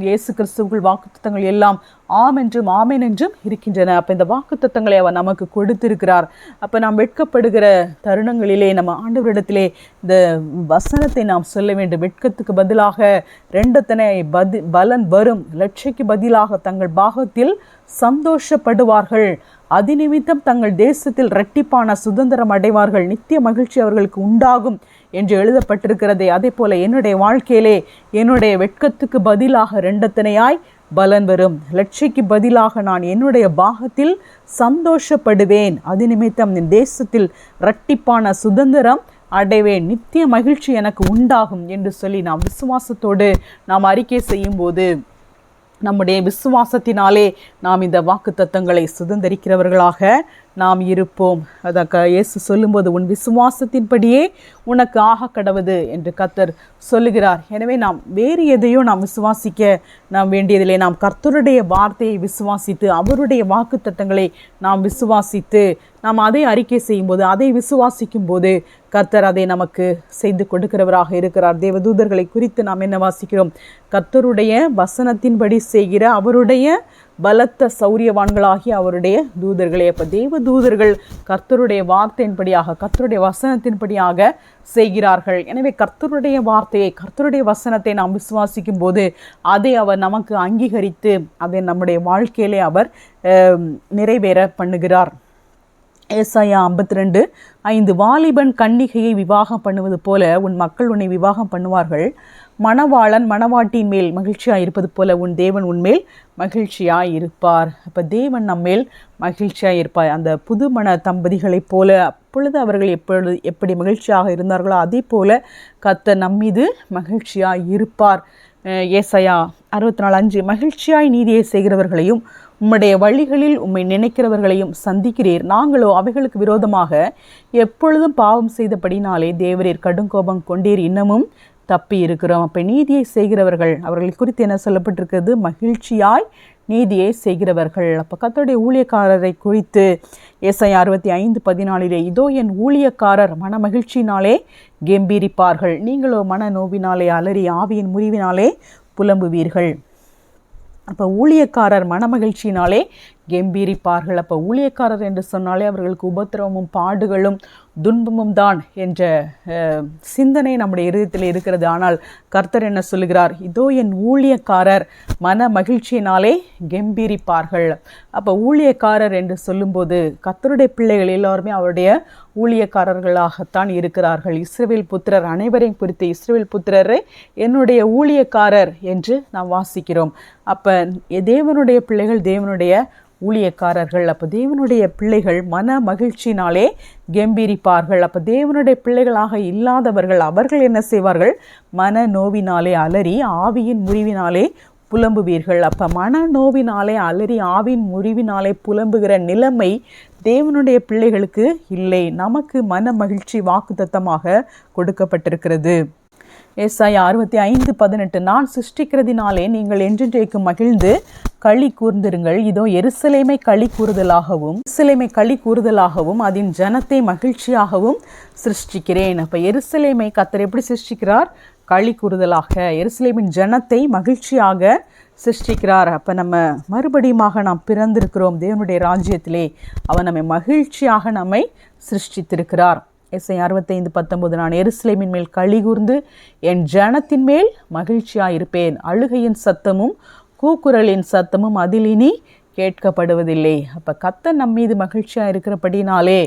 இயேசு கிறிஸ்துவுக்குள் வாக்குத்தத்தங்கள் எல்லாம் ஆம் என்றும் ஆமேன் என்றும் இருக்கின்றன. அப்போ இந்த வாக்குத்தத்தங்களை அவர் நமக்கு கொடுத்திருக்கிறார். அப்போ நாம் வெட்கப்படுகிற தருணங்களிலே நம்ம ஆண்டவரிடத்திலே இந்த வசனத்தை நாம் சொல்ல வேண்டும். வெட்கத்துக்கு பதிலாக 2 அத்தனை பலன் வரும். லட்சைக்கு பதிலாக தங்கள் பாகத்தில் சந்தோஷப்படுவார்கள். அதிநிமித்தம் தங்கள் தேசத்தில் இரட்டிப்பான சுதந்திரம் அடைவார்கள். நித்திய மகிழ்ச்சி அவர்களுக்கு உண்டாகும் என்று எழுதப்பட்டிருக்கிறதே. அதே போல என்னுடைய வாழ்க்கையிலே என்னுடைய வெட்கத்துக்கு பதிலாக 2 அத்தனையாய் பலன் வரும். லட்சைக்கு பதிலாக நான் என்னுடைய பாகத்தில் சந்தோஷப்படுவேன். அதிநிமித்தம் என் தேசத்தில் இரட்டிப்பான சுதந்திரம் அடைவேன். நித்திய மகிழ்ச்சி எனக்கு உண்டாகும் என்று சொல்லி நாம் விசுவாசத்தோடு நாம் அறிக்கை செய்யும் போது நம்முடைய விசுவாசத்தினாலே நாம் இந்த வாக்குத்தத்தங்களை சுதந்தரிக்கிறவர்களாக நாம் இருப்போம். அதற்கு இயேசு சொல்லும்போது, உன் விசுவாசத்தின்படியே உனக்கு ஆக கடவுது என்று கர்த்தர் சொல்லுகிறார். எனவே நாம் வேறு எதையோ நாம் விசுவாசிக்க நாம் வேண்டியதில்லை. நாம் கர்த்தருடைய வார்த்தையை விசுவாசித்து, அவருடைய வாக்குத்தத்தங்களை நாம் விசுவாசித்து, நாம் அதை அறிக்கை செய்யும்போது, அதை விசுவாசிக்கும் போது கர்த்தர் அதை நமக்கு செய்து கொடுக்கிறவராக இருக்கிறார். தேவதூதர்களை குறித்து நாம் என்ன வாசிக்கிறோம்? கர்த்தருடைய வசனத்தின்படி செய்கிற அவருடைய பலத்த சௌரியவான்களாகி அவருடைய தூதர்களே. அப்போ தேவ தூதர்கள் கர்த்தருடைய வார்த்தையின்படியாக, கர்த்தருடைய வசனத்தின்படியாக செய்கிறார்கள். எனவே கர்த்தருடைய வார்த்தையை, கர்த்தருடைய வசனத்தை நாம் விசுவாசிக்கும் போது அதை அவர் நமக்கு அங்கீகரித்து அதை நம்முடைய வாழ்க்கையிலே அவர் நிறைவேற பண்ணுகிறார். ஏசாயா 52:5 வாலிபன் கன்னிகையை விவாகம் பண்ணுவது போல உன் மக்கள் உன்னை விவாகம் பண்ணுவார்கள். மணவாளன் மணவாட்டின் மேல் மகிழ்ச்சியாக இருப்பது போல உன் தேவன் உன்மேல் மகிழ்ச்சியாக இருப்பார். அப்போ தேவன் நம்மேல் மகிழ்ச்சியாக இருப்பார். அந்த புதுமண தம்பதிகளைப் போல அப்பொழுது அவர்கள் எப்படி மகிழ்ச்சியாக இருந்தார்களோ அதே போல கர்த்தர் நம்மீது மகிழ்ச்சியாக இருப்பார். ஏசாயா 64:5 மகிழ்ச்சியாய் நீதியை செய்கிறவர்களையும் உம்முடைய வழிகளில் உம்மை நினைக்கிறவர்களையும் சந்திக்கிறீர். நாங்களோ அவைகளுக்கு விரோதமாக எப்பொழுதும் பாவம் செய்தபடினாலே தேவரீர் கடுங்கோபம் கொண்டீர், இன்னமும் தப்பி இருக்கிறோம். அப்போ நீதியை செய்கிறவர்கள், அவர்களை குறித்து என்ன சொல்லப்பட்டிருக்கிறது? மகிழ்ச்சியாய் நீதியை செய்கிறவர்கள். அப்போ கர்த்தருடைய ஊழியக்காரரை குறித்து ஏசாயா 65:14 இதோ என் ஊழியக்காரர் மன மகிழ்ச்சியினாலே கெம்பீரிப்பார்கள், நீங்களோ மன நோவினாலே அலறி ஆவியின் முறிவினாலே புலம்புவீர்கள். அப்போ ஊழியக்காரர் மனமகிழ்ச்சியினாலே கெம்பீரிப்பார்கள். அப்போ ஊழியக்காரர் என்று சொன்னாலே அவர்களுக்கு உபத்திரவமும் பாடுகளும் துன்பமும் தான் என்ற சிந்தனை நம்முடைய இருதயத்தில் இருக்கிறது. ஆனால் கர்த்தர் என்ன சொல்லுகிறார்? இதோ என் ஊழியக்காரர் மன மகிழ்ச்சியினாலே கெம்பீரிப்பார்கள். அப்போ ஊழியக்காரர் என்று சொல்லும்போது கர்த்தருடைய பிள்ளைகள் எல்லோருமே அவருடைய ஊழியக்காரர்களாகத்தான் இருக்கிறார்கள். இஸ்ரவேல் புத்திரர் அனைவரையும் குறித்து இஸ்ரவேல் புத்திரரை என்னுடைய ஊழியக்காரர் என்று நாம் வாசிக்கிறோம். அப்போ தேவனுடைய பிள்ளைகள் தேவனுடைய ஊழியக்காரர்கள். அப்போ தேவனுடைய பிள்ளைகள் மன மகிழ்ச்சினாலே கெம்பீரிப்பார்கள். அப்போ தேவனுடைய பிள்ளைகளாக இல்லாதவர்கள் அவர்கள் என்ன செய்வார்கள்? மன நோவினாலே அலறி ஆவியின் முறிவினாலே புலம்புவீர்கள். அப்போ மன நோவினாலே அலறி ஆவின் முறிவினாலே புலம்புகிற நிலைமை தேவனுடைய பிள்ளைகளுக்கு இல்லை. நமக்கு மன மகிழ்ச்சி வாக்குத்தத்தமாக கொடுக்கப்பட்டிருக்கிறது. ஏசாயா 65:18 நான் சிருஷ்டிக்கிறதினாலே நீங்கள் என்றென்றைக்கு மகிழ்ந்து களி கூர்ந்திருங்கள். இதோ எருசலேமை களி கூறுதலாகவும் அதன் ஜனத்தை மகிழ்ச்சியாகவும் சிருஷ்டிக்கிறேன். அப்போ எருசலேமை கர்த்தர் எப்படி சிருஷ்டிக்கிறார்? களி கூறுதலாக. எருசலேமின் ஜனத்தை மகிழ்ச்சியாக சிருஷ்டிக்கிறார். அப்போ நம்ம மறுபடியுமாக நாம் பிறந்திருக்கிறோம் தேவனுடைய ராஜ்யத்திலே. அவர் நம்மை மகிழ்ச்சியாக நம்மை சிருஷ்டித்திருக்கிறார். ஏசாயா 65:19 நான் எருசலேமின் மேல் களி கூர்ந்து என் ஜனத்தின் மேல் மகிழ்ச்சியாக இருப்பேன். அழுகையின் சத்தமும் கூக்குரலின் சத்தமும் அதில் இனி கேட்கப்படுவதில்லை. அப்போ கர்த்தர் நம் மீது மகிழ்ச்சியாக இருக்கிறபடினாலே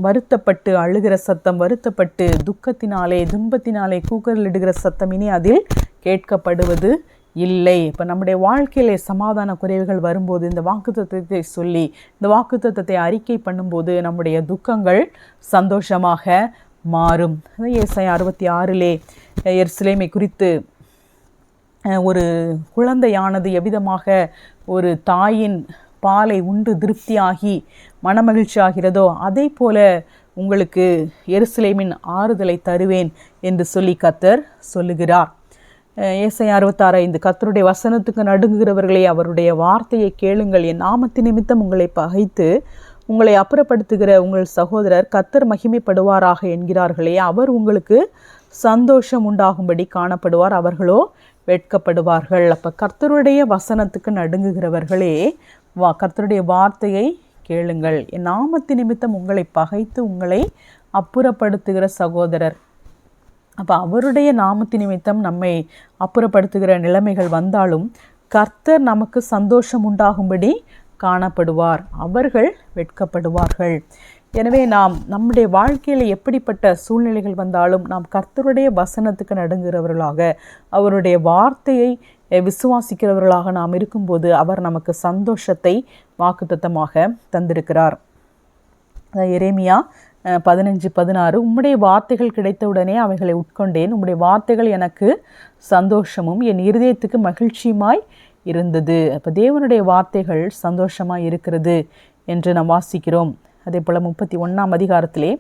வருத்தப்பட்டு அழுகிற சத்தம், வருத்தப்பட்டு துக்கத்தினாலே துன்பத்தினாலே கூக்குரலிடுகிற சத்தம் இனி அதில் கேட்கப்படுவது இல்லை. இப்போ நம்முடைய வாழ்க்கையிலே சமாதான குறைவுகள் வரும்போது இந்த வாக்குத்தத்தத்தை சொல்லி இந்த வாக்குத்தத்தத்தை அறிக்கை பண்ணும்போது நம்முடைய துக்கங்கள் சந்தோஷமாக மாறும். ஏசாயா 66 எருசலேமை குறித்து ஒரு குழந்தையானது எவ்விதமாக ஒரு தாயின் பாலை உண்டு திருப்தியாகி மனமகிழ்ச்சி ஆகிறதோ அதே போல உங்களுக்கு எருசலேமின் ஆறுதலை தருவேன் என்று சொல்லி கர்த்தர் சொல்லுகிறார். ஏசாயா 66:5 கர்த்தருடைய வசனத்துக்கு நடுங்குகிறவர்களே அவருடைய வார்த்தையை கேளுங்கள். என் நாமத்தின் நிமித்தம் உங்களை பகைத்து உங்களை அப்புறப்படுத்துகிற உங்கள் சகோதரர் கர்த்தர் மகிமைப்படுவாராக என்கிறார்களே, அவர் உங்களுக்கு சந்தோஷம் உண்டாகும்படி காணப்படுவார், அவர்களோ வெட்கப்படுவார்கள். அப்போ கர்த்தருடைய வசனத்துக்கு நடுங்குகிறவர்களே கர்த்தருடைய வார்த்தையை கேளுங்கள். என் நாமத்தின் நிமித்தம் உங்களை பகைத்து உங்களை அப்புறப்படுத்துகிற சகோதரர். அப்போ அவருடைய நாமத்தின் நிமித்தம் நம்மை அப்புறப்படுத்துகிற நிலைமைகள் வந்தாலும் கர்த்தர் நமக்கு சந்தோஷம் உண்டாகும்படி காணப்படுவார், அவர்கள் வெட்கப்படுவார்கள். எனவே நாம் நம்முடைய வாழ்க்கையில் எப்படிப்பட்ட சூழ்நிலைகள் வந்தாலும் நாம் கர்த்தருடைய வசனத்துக்கு நடுங்குகிறவர்களாக அவருடைய வார்த்தையை விசுவாசிக்கிறவர்களாக நாம் இருக்கும்போது அவர் நமக்கு சந்தோஷத்தை வாக்குத்தத்தமாக தந்திருக்கிறார். எரேமியா 15-16 உம்முடைய வார்த்தைகள் கிடைத்தவுடனே அவைகளை உட்கொண்டேன். உம்முடைய வார்த்தைகள் எனக்கு சந்தோஷமும் என் இருதயத்துக்கு மகிழ்ச்சியுமாய் இருந்தது. அப்போ தேவனுடைய வார்த்தைகள் சந்தோஷமாய் இருக்கிறது என்று நாம் வாசிக்கிறோம். அதே போல் 31ஆம் அதிகாரத்திலே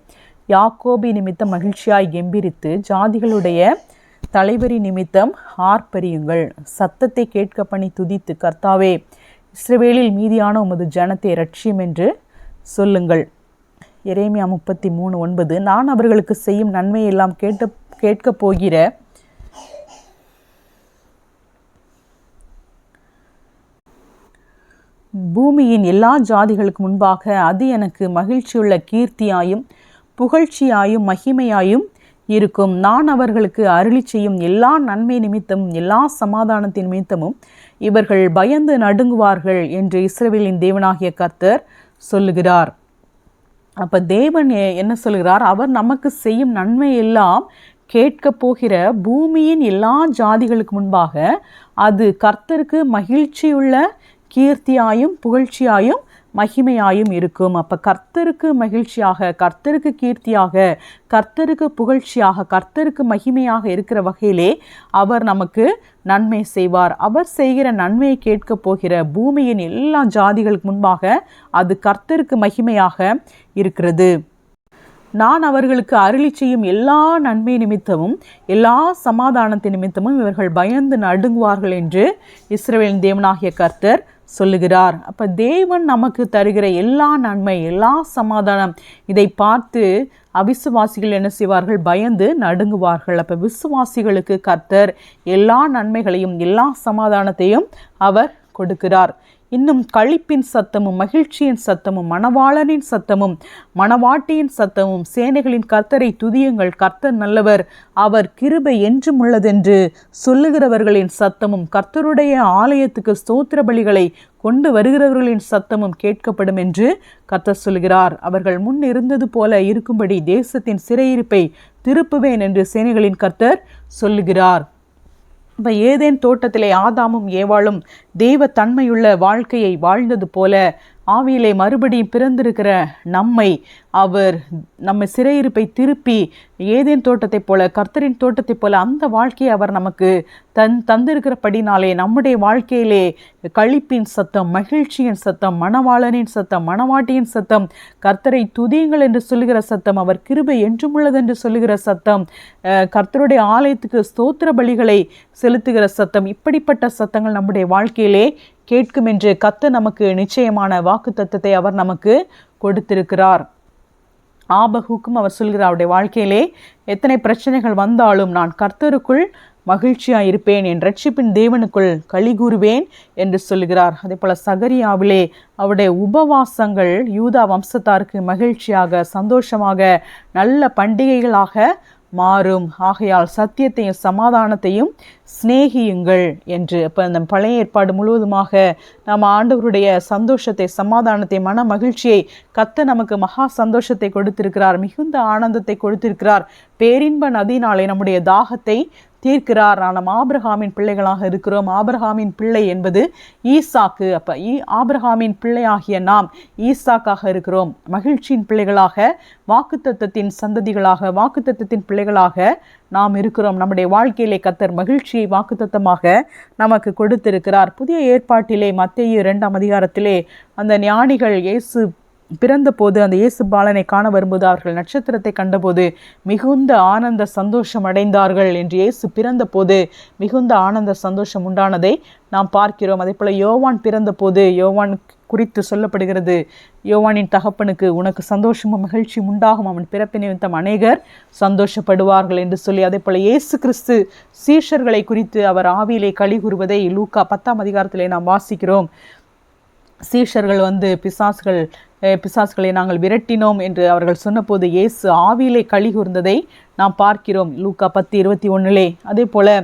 யாக்கோபி நிமித்தம் மகிழ்ச்சியாய் கெம்பீரித்து ஜாதிகளுடைய தலைவரி நிமித்தம் ஆர்ப்பரியுங்கள். சத்தத்தை கேட்க பண்ணி துதித்து கர்த்தாவே இஸ்ரவேலில் மீதியான உமது ஜனத்தை இரட்சியும் என்று சொல்லுங்கள். எரேமியா 33:9 நான் அவர்களுக்கு செய்யும் நன்மையெல்லாம் கேட்கப் போகிற பூமியின் எல்லா ஜாதிகளுக்கு முன்பாக அது எனக்கு மகிழ்ச்சியுள்ள கீர்த்தியாயும் புகழ்ச்சியாயும் மகிமையாயும் இருக்கும். நான் அவர்களுக்கு அருளி செய்யும் எல்லா நன்மை நிமித்தமும் எல்லா சமாதானத்தின் நிமித்தமும் இவர்கள் பயந்து நடுங்குவார்கள் என்று இஸ்ரவேலின் தேவனாகிய கர்த்தர் சொல்லுகிறார். அப்போ தேவன் என்ன சொல்கிறார்? அவர் நமக்கு செய்யும் நன்மை எல்லாம் கேட்க போகிற பூமியின் எல்லா ஜாதிகளுக்கு முன்பாக அது கர்த்தருக்கு மகிழ்ச்சியுள்ள கீர்த்தியாயும் புகழ்ச்சியாயும் மகிமையாயும் இருக்கும். அப்போ கர்த்தருக்கு மகிழ்ச்சியாக, கர்த்தருக்கு கீர்த்தியாக, கர்த்தருக்கு புகழ்ச்சியாக, கர்த்தருக்கு மகிமையாக இருக்கிற வகையிலே அவர் நமக்கு நன்மை செய்வார். அவர் செய்கிற நன்மையை கேட்க போகிற பூமியின் எல்லா ஜாதிகளுக்கு முன்பாக அது கர்த்தருக்கு மகிமையாக இருக்கிறது. நான் அவர்களுக்கு அருளி செய்யும் எல்லா நன்மை நிமித்தமும் எல்லா சமாதானத்தின் நிமித்தமும் இவர்கள் பயந்து நடுங்குவார்கள் என்று இஸ்ரவேலின் தேவனாகிய கர்த்தர் சொல்லுகிறார். அப்போ தேவன் நமக்கு தருகிற எல்லா நன்மை எல்லா சமாதானம் இதை பார்த்து அவிசுவாசிகள் என்ன செய்வார்கள்? பயந்து நடுங்குவார்கள். அப்போ விசுவாசிகளுக்கு கர்த்தர் எல்லா நன்மைகளையும் எல்லா சமாதானத்தையும் அவர் கொடுக்கிறார். இன்னும் களிப்பின் சத்தமும் மகிழ்ச்சியின் சத்தமும் மணவாளனின் சத்தமும் மணவாட்டியின் சத்தமும் சேனைகளின் கர்த்தரை துதியுங்கள், கர்த்தர் நல்லவர், அவர் கிருபை என்றும் உள்ளதென்று சொல்லுகிறவர்களின் சத்தமும் கர்த்தருடைய ஆலயத்துக்கு ஸ்தோத்திர பலிகளை கொண்டு வருகிறவர்களின் சத்தமும் கேட்கப்படும் என்று கர்த்தர் சொல்கிறார். அவர்கள் முன் இருந்தது போல இருக்கும்படி தேசத்தின் சிறையிருப்பை திருப்புவேன் என்று சேனைகளின் கர்த்தர் சொல்லுகிறார். இப்போ ஏதேன் தோட்டத்திலே ஆதாமும் ஏவாளும் தெய்வ தன்மையுள்ள வாழ்க்கையை வாழ்ந்தது போல ஆவியிலே மறுபடியும் பிறந்திருக்கிற நம்மை சிறையிருப்பை திருப்பி ஏதேன் தோட்டத்தை போல கர்த்தரின் தோட்டத்தை போல அந்த வாழ்க்கையை அவர் நமக்கு தந்திருக்கிறபடினாலே நம்முடைய வாழ்க்கையிலே களிப்பின் சத்தம், மகிழ்ச்சியின் சத்தம், மணவாளனின் சத்தம், மணவாட்டியின் சத்தம், கர்த்தரை துதியுங்கள் என்று சொல்லுகிற சத்தம், அவர் கிருபை என்றும் உள்ளது என்று சொல்லுகிற சத்தம், கர்த்தருடைய ஆலயத்துக்கு ஸ்தோத்திர பலிகளை செலுத்துகிற சத்தம், இப்படிப்பட்ட சத்தங்கள் நம்முடைய வாழ்க்கையிலே கேட்கும் என்று கர்த்தர் நமக்கு நிச்சயமான வாக்கு தத்தத்தை அவர் நமக்கு கொடுத்திருக்கிறார். ஆபகுக்கும் அவர் சொல்கிறார், அவருடைய வாழ்க்கையிலே எத்தனை பிரச்சனைகள் வந்தாலும் நான் கர்த்தருக்குள் மகிழ்ச்சியாக இருப்பேன், என் ரட்சிப்பின் தேவனுக்குள் களி கூறுவேன் என்று சொல்கிறார். அதே போல் சகரியாவிலே அவருடைய உபவாசங்கள் யூதா வம்சத்தாருக்கு மகிழ்ச்சியாக சந்தோஷமாக நல்ல பண்டிகைகளாக மாறும். ஆகையால் சத்தியத்தையும் சமாதானத்தையும் சிநேகியுங்கள் என்று. அப்போ அந்த பழைய ஏற்பாடு முழுவதுமாக நம்ம ஆண்டவருடைய சந்தோஷத்தை, சமாதானத்தை, மன மகிழ்ச்சியை கர்த்தர் நமக்கு மகா சந்தோஷத்தை கொடுத்திருக்கிறார், மிகுந்த ஆனந்தத்தை கொடுத்திருக்கிறார். பேரின்ப நதியினாலே நம்முடைய தாகத்தை தீர்க்கிறார். நாம் ஆபிரகாமின் பிள்ளைகளாக இருக்கிறோம். ஆபிரகாமின் பிள்ளை என்பது ஈசாக்கு. அப்போ ஆபிரகாமின் பிள்ளையாகிய நாம் ஈசாக்காக இருக்கிறோம். மகிழ்ச்சியின் பிள்ளைகளாக, வாக்குத்தத்தத்தின் சந்ததிகளாக, வாக்குத்தத்தத்தின் பிள்ளைகளாக நாம் இருக்கிறோம். நம்முடைய வாழ்க்கையிலே கர்த்தர் மகிழ்ச்சியை வாக்குத்தத்தமாக நமக்கு கொடுத்திருக்கிறார். புதிய ஏற்பாட்டிலே மத்தேயு 2ஆம் அதிகாரத்திலே அந்த ஞானிகள் இயேசு பிறந்த போது அந்த இயேசு பாலனை காண வரும்போது அவர்கள் நட்சத்திரத்தை கண்டபோது மிகுந்த ஆனந்த சந்தோஷம் அடைந்தார்கள் என்று இயேசு பிறந்த போது மிகுந்த ஆனந்த சந்தோஷம் உண்டானதை நாம் பார்க்கிறோம். அதே போல் யோவான் பிறந்த போது யோவான் குறித்து சொல்லப்படுகிறது, யோவானின் தகப்பனுக்கு உனக்கு சந்தோஷமும் மகிழ்ச்சியும் உண்டாகும், அவன் பிறப்பு நிமித்தம் அநேகர் சந்தோஷப்படுவார்கள் என்று சொல்லி. அதே போல் இயேசு கிறிஸ்து சீஷர்களை குறித்து அவர் ஆவியிலே களி கூறுவதை லூக்கா 10ஆம் அதிகாரத்திலே நாம் வாசிக்கிறோம். சீஷர்கள் பிசாசுகளை நாங்கள் விரட்டினோம் என்று அவர்கள் சொன்னபோது இயேசு ஆவியிலே களி கூர்ந்ததை நாம் பார்க்கிறோம் லூக்கா 10:21. அதே போல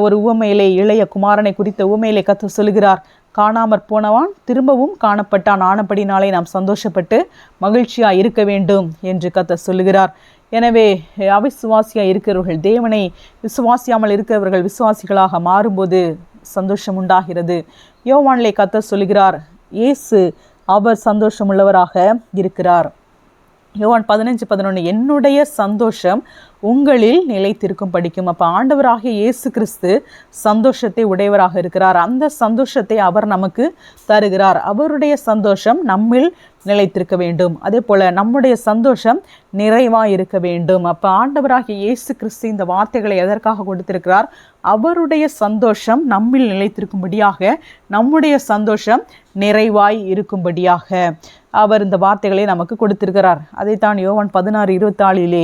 ஒரு உவமையிலே இளைய குமாரனை குறித்த உவமையிலே கர்த்தர் சொல்கிறார், காணாமற் போனவான் திரும்பவும் காணப்பட்டான், ஆனபடினாலே நாம் சந்தோஷப்பட்டு மகிழ்ச்சியாக இருக்க வேண்டும் என்று கர்த்தர் சொல்லுகிறார். எனவே அவிசுவாசியாக இருக்கிறவர்கள், தேவனை விசுவாசியாமல் இருக்கிறவர்கள் விசுவாசிகளாக மாறும்போது சந்தோஷம் உண்டாகிறது. யோவானிலே கர்த்தர் சொல்லுகிறார், இயேசு அவர் சந்தோஷமுள்ளவராக இருக்கிறார். யோவான் 15:11 என்னுடைய சந்தோஷம் உங்களில் நிலைத்திருக்கும் படிக்கும். அப்போ ஆண்டவராகிய இயேசு கிறிஸ்து சந்தோஷத்தை உடையவராக இருக்கிறார். அந்த சந்தோஷத்தை அவர் நமக்கு தருகிறார். அவருடைய சந்தோஷம் நம்மில் நிலைத்திருக்க வேண்டும். அதே போல் நம்முடைய சந்தோஷம் நிறைவாக இருக்க வேண்டும். அப்போ ஆண்டவராகிய இயேசு கிறிஸ்து இந்த வார்த்தைகளை எதற்காக கொடுத்திருக்கிறார்? அவருடைய சந்தோஷம் நம்மில் நிலைத்திருக்கும்படியாக, நம்முடைய சந்தோஷம் நிறைவாய் இருக்கும்படியாக அவர் இந்த வார்த்தைகளை நமக்கு கொடுத்திருக்கிறார். அதைத்தான் யோவான் 16:24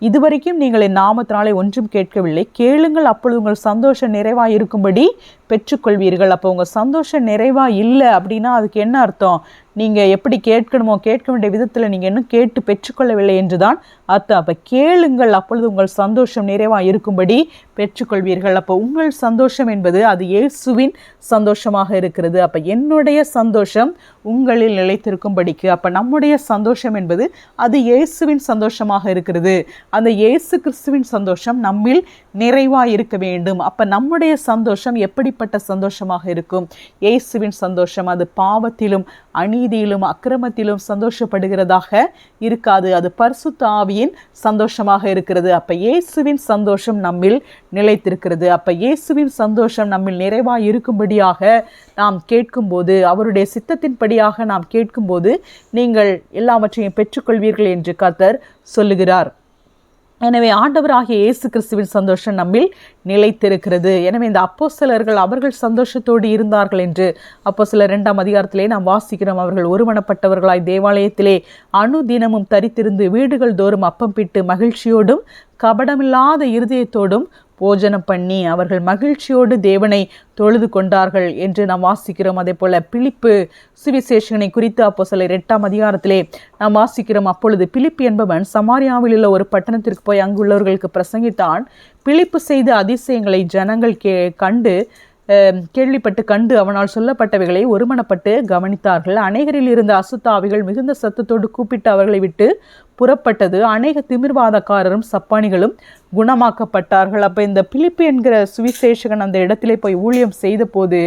இதுவரைக்கும் நீங்கள் என் நாமத்தினாலே ஒன்றும் கேட்கவில்லை, கேளுங்கள், அப்பொழுது உங்கள் சந்தோஷம் நிறைவாக இருக்கும்படி பெற்றுக்கொள்வீர்கள். அப்போ உங்கள் சந்தோஷம் நிறைவாக இல்லை அப்படின்னா அதுக்கு என்ன அர்த்தம்? நீங்கள் எப்படி கேட்கணுமோ கேட்க வேண்டிய விதத்தில் நீங்கள் இன்னும் கேட்டு பெற்றுக்கொள்ளவில்லை என்று தான் அர்த்தம். அப்போ கேளுங்கள், அப்பொழுது உங்கள் சந்தோஷம் நிறைவாக இருக்கும்படி பெற்றுக்கொள்வீர்கள். அப்போ உங்கள் சந்தோஷம் என்பது அது இயேசுவின் சந்தோஷமாக இருக்கிறது. அப்போ என்னுடைய சந்தோஷம் உங்களில் நிலைத்திருக்கும்படிக்கு, அப்போ நம்முடைய சந்தோஷம் என்பது அது இயேசுவின் சந்தோஷமாக இருக்கிறது. அந்த இயேசு கிறிஸ்துவின் சந்தோஷம் நம்மில் நிறைவாக இருக்க வேண்டும். அப்போ நம்முடைய சந்தோஷம் எப்படிப்பட்ட சந்தோஷமாக இருக்கும்? இயேசுவின் சந்தோஷம் அது பாவத்திலும் அநீதியிலும் அக்கிரமத்திலும் சந்தோஷப்படுகிறதாக இருக்காது. அது பரிசுத்த ஆவியின் சந்தோஷமாக இருக்கிறது. அப்போ இயேசுவின் சந்தோஷம் நம்மில் நிலைத்திருக்கிறது. அப்போ இயேசுவின் சந்தோஷம் நம்மில் நிறைவாக இருக்கும்படியாக நாம் கேட்கும்போது, அவருடைய சித்தத்தின்படியாக நாம் கேட்கும்போது நீங்கள் எல்லாவற்றையும் பெற்றுக்கொள்வீர்கள் என்று கர்த்தர் சொல்லுகிறார். எனவே ஆண்டவராகிய இயேசு கிறிஸ்துவின் சந்தோஷம் நம்மில் நிலைத்திருக்கிறது. எனவே இந்த அப்போஸ்தலர்கள் அவர்கள் சந்தோஷத்தோடு இருந்தார்கள் என்று அப்போஸ்தலர் 2ஆம் அதிகாரத்திலே நாம் வாசிக்கிறோம். அவர்கள் ஒருமனப்பட்டவர்களாய் தேவாலயத்திலே அனுதினமும் தரித்திருந்து வீடுகள் தோறும் அப்பம் பிட்டு மகிழ்ச்சியோடும் கபடமில்லாத இருதயத்தோடும் போஜனம் பண்ணி அவர்கள் மகிழ்ச்சியோடு தேவனை தொழுது கொண்டார்கள் என்று நாம் வாசிக்கிறோம். அதே போல பிலிப்பு சுவிசேஷனை குறித்து அப்போஸ்தலர் 8ஆம் அதிகாரத்திலே நாம் வாசிக்கிறோம். அப்பொழுது பிலிப்பு என்பவன் சமாரியாவில் உள்ள ஒரு பட்டணத்திற்கு போய் அங்குள்ளவர்களுக்கு பிரசங்கித்தான். பிலிப்பு செய்த அதிசயங்களை ஜனங்கள் கேள்விப்பட்டு அவனால் சொல்லப்பட்டவைகளை ஒருமனப்பட்டு கவனித்தார்கள். அநேகரில் இருந்த அசுத்தாவிகள் மிகுந்த சத்தத்தோடு கூப்பிட்டு அவர்களை விட்டு புறப்பட்டது. அநேக திமிர்வாதக்காரரும் சப்பானிகளும் குணமாக்கப்பட்டார்கள். அப்போ இந்த பிலிப்பு என்கிற சுவிசேஷகன் அந்த இடத்திலே போய் ஊழியம் செய்த போது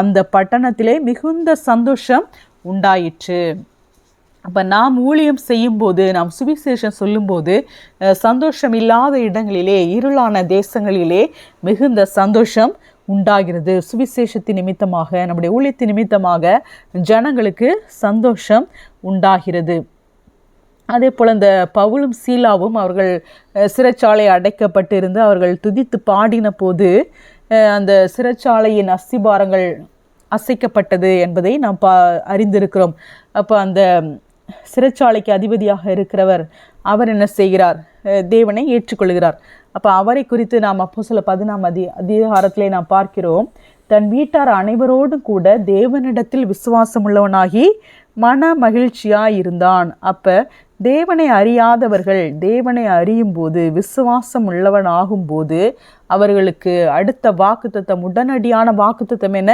அந்த பட்டணத்திலே மிகுந்த சந்தோஷம் உண்டாயிற்று. அப்போ நாம் ஊழியம் செய்யும்போது, நாம் சுவிசேஷம் சொல்லும்போது சந்தோஷம் இல்லாத இடங்களிலே, இருளான தேசங்களிலே மிகுந்த சந்தோஷம் உண்டாகிறது. சுவிசேஷத்தின் நிமித்தமாக, நம்முடைய ஊழியத்தின் நிமித்தமாக ஜனங்களுக்கு சந்தோஷம் உண்டாகிறது. அதே போல் இந்த பவுலும் சீலாவும் அவர்கள் சிறைச்சாலை அடைக்கப்பட்டிருந்து அவர்கள் துதித்து பாடின போது அந்த சிறைச்சாலையின் அஸ்திபாரங்கள் அசைக்கப்பட்டது என்பதை நாம் அறிந்திருக்கிறோம். அப்போ அந்த சிறைச்சாலைக்கு அதிபதியாக இருக்கிறவர் அவர் என்ன செய்கிறார்? தேவனை ஏற்றுக்கொள்கிறார். அப்போ அவரை குறித்து நாம் அப்போஸ்தலர் 10ஆம் அதிகாரத்திலே நாம் பார்க்கிறோம். தன் வீட்டார் அனைவரோடும் கூட தேவனிடத்தில் விசுவாசம் உள்ளவனாகி மன மகிழ்ச்சியாய் இருந்தான். அப்போ தேவனை அறியாதவர்கள் தேவனை அறியும் போது, விசுவாசம் உள்ளவன் ஆகும்போது அவர்களுக்கு அடுத்த வாக்குத்தத்தம், உடனடியான வாக்குத்தத்தம் என்ன?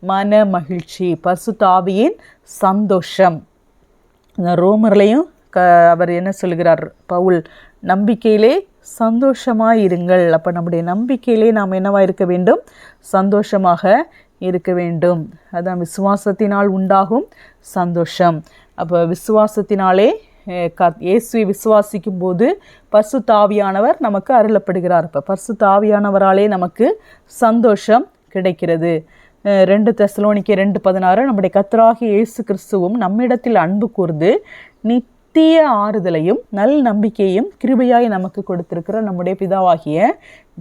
மன மகிழ்ச்சி, பரிசுத்த ஆவியின் சந்தோஷம். ரோமர்லையும் அவர் என்ன சொல்கிறார் பவுல்? நம்பிக்கையிலே சந்தோஷமாக இருங்கள். அப்போ நம்முடைய நம்பிக்கையிலே நாம் என்னவாக இருக்க வேண்டும்? சந்தோஷமாக இருக்க வேண்டும். அதான் விசுவாசத்தினால் உண்டாகும் சந்தோஷம். அப்போ விசுவாசத்தினாலே இயேசுவை விசுவாசிக்கும் போது பரிசுத்த ஆவியானவர் நமக்கு அருளப்படுகிறார். இப்போ பரிசுத்த ஆவியானவராலே நமக்கு சந்தோஷம் கிடைக்கிறது. 2 தெசலோனிக்கேயர் 2:16 நம்முடைய கர்த்தராகிய இயேசு கிறிஸ்துவும் நம்மிடத்தில் அன்பு கூர்ந்து நித்திய ஆறுதலையும் நல் நம்பிக்கையும் கிருபையாய் நமக்கு கொடுத்திருக்கிற நம்முடைய பிதாவாகிய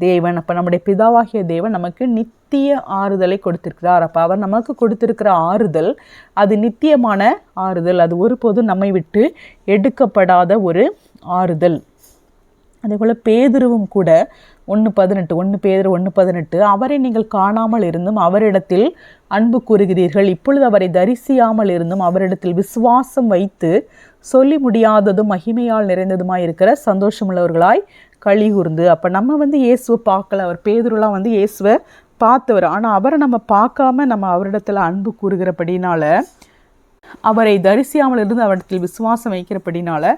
தேவன். அப்போ நம்முடைய பிதாவாகிய தேவன் நமக்கு நித்திய ஆறுதலை கொடுத்திருக்கிறார். அப்போ அவர் நமக்கு கொடுத்திருக்கிற ஆறுதல் அது நித்தியமான ஆறுதல். அது ஒருபோதும் நம்மை விட்டு எடுக்கப்படாத ஒரு ஆறுதல். அதே போல் பேதுருவும் கூட 1 பேதுரு 1:18 அவரை நீங்கள் காணாமல் இருந்தும் அவரிடத்தில் அன்பு கூறுகிறீர்கள், இப்பொழுது அவரை தரிசியாமல் இருந்தும் அவரிடத்தில் விசுவாசம் வைத்து சொல்லி முடியாததும் மகிமையால் நிறைந்ததுமாய் இருக்கிற சந்தோஷமுள்ளவர்களாய் களி கூர்ந்து. அப்போ நம்ம இயேசுவை பார்க்கல, அவர் பேதுருலாம் இயேசுவை பார்த்தவர், ஆனால் அவரை நம்ம பார்க்காம நம்ம அவரிடத்தில் அன்பு கூறுகிறபடினால, அவரை தரிசியாமல் இருந்து அவரிடத்தில் விசுவாசம் வைக்கிறபடினால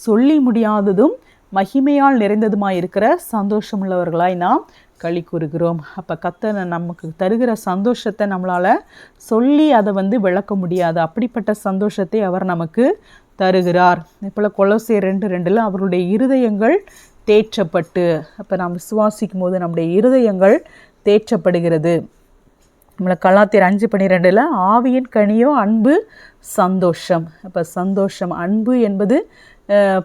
சொல்லி முடியாததும் மகிமையால் நிறைந்ததுமாய் இருக்கிற சந்தோஷமுள்ளவர்களாய் நாம் களி கூறுகிறோம். அப்போ கர்த்தர் நமக்கு தருகிற சந்தோஷத்தை நம்மளால் சொல்லி அதை விளக்க முடியாது. அப்படிப்பட்ட சந்தோஷத்தை அவர் நமக்கு தருகிறார். இப்போல கொலோசியர் 2:2 அவருடைய இருதயங்கள் தேற்றப்பட்டு, அப்போ நாம் விசுவாசிக்கும் போது நம்முடைய இருதயங்கள் தேற்றப்படுகிறது. நம்மளை கலாத்தியர் 5:12 ஆவியின் கனியோ அன்பு சந்தோஷம். அப்போ சந்தோஷம், அன்பு என்பது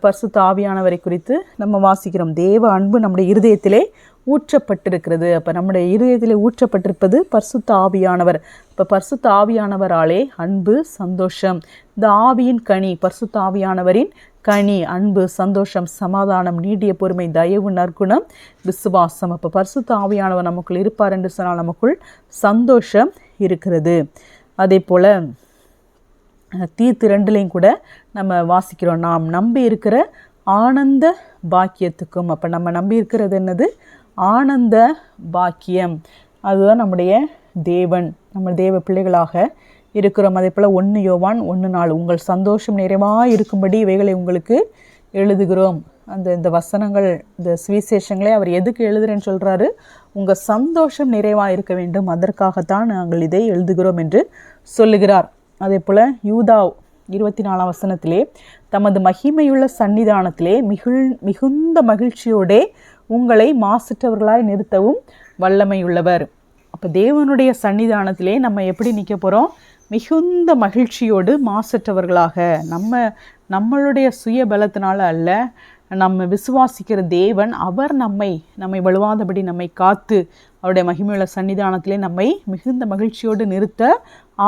பரிசுத்த ஆவியானவரை குறித்து நம்ம வாசிக்கிறோம். தேவ அன்பு நம்முடைய இருதயத்திலே ஊற்றப்பட்டிருக்கிறது. அப்போ நம்முடைய இருதயத்திலே ஊற்றப்பட்டிருப்பது பரிசுத்த ஆவியானவர். இப்போ பரிசுத்த ஆவியானவராலே அன்பு சந்தோஷம், இந்த ஆவியின் கனி, பரிசுத்த ஆவியானவரின் கனி அன்பு சந்தோஷம் சமாதானம் நீடிய பொறுமை தயவு நற்குணம் விசுவாசம். அப்போ பரிசுத்த ஆவியானவர் நமக்குள் இருப்பார் என்று சொன்னால் நமக்குள் சந்தோஷம் இருக்கிறது. அதே போல் தீத்து 2 கூட நம்ம வாசிக்கிறோம், நாம் நம்பி இருக்கிற ஆனந்த பாக்கியத்துக்கும். அப்போ நம்ம நம்பி இருக்கிறது என்னது? ஆனந்த பாக்கியம். அதுதான் நம்முடைய தேவன், நம்ம தேவ பிள்ளைகளாக இருக்கிறோம். அதே போல் 1 யோவான் 1:4 உங்கள் சந்தோஷம் நிறைவாக இருக்கும்படி இவைகளை உங்களுக்கு எழுதுகிறோம். இந்த வசனங்கள், இந்த சுவிசேஷங்களே அவர் எதுக்கு எழுதுறேன்னு சொல்கிறாரு? உங்கள் சந்தோஷம் நிறைவாக இருக்க வேண்டும், அதற்காகத்தான் நாங்கள் இதை எழுதுகிறோம் என்று சொல்லுகிறார். அதே போல் யூதா 24ஆம் வசனத்திலே தமது மகிமையுள்ள சன்னிதானத்திலே மிகுந்த மகிழ்ச்சியோடே உங்களை மாசற்றவர்களாய் நிறுத்தவும் வல்லமையுள்ளவர். அப்போ தேவனுடைய சன்னிதானத்திலே நம்ம எப்படி நிற்க போகிறோம்? மிகுந்த மகிழ்ச்சியோடு மாசற்றவர்களாக. நம்மளுடைய சுய பலத்தினால அல்ல, நம்ம விசுவாசிக்கிற தேவன் அவர் நம்மை வலுவாதபடி நம்மை காத்து அவருடைய மகிமையுள்ள சன்னிதானத்திலே நம்மை மிகுந்த மகிழ்ச்சியோடு நிறுத்த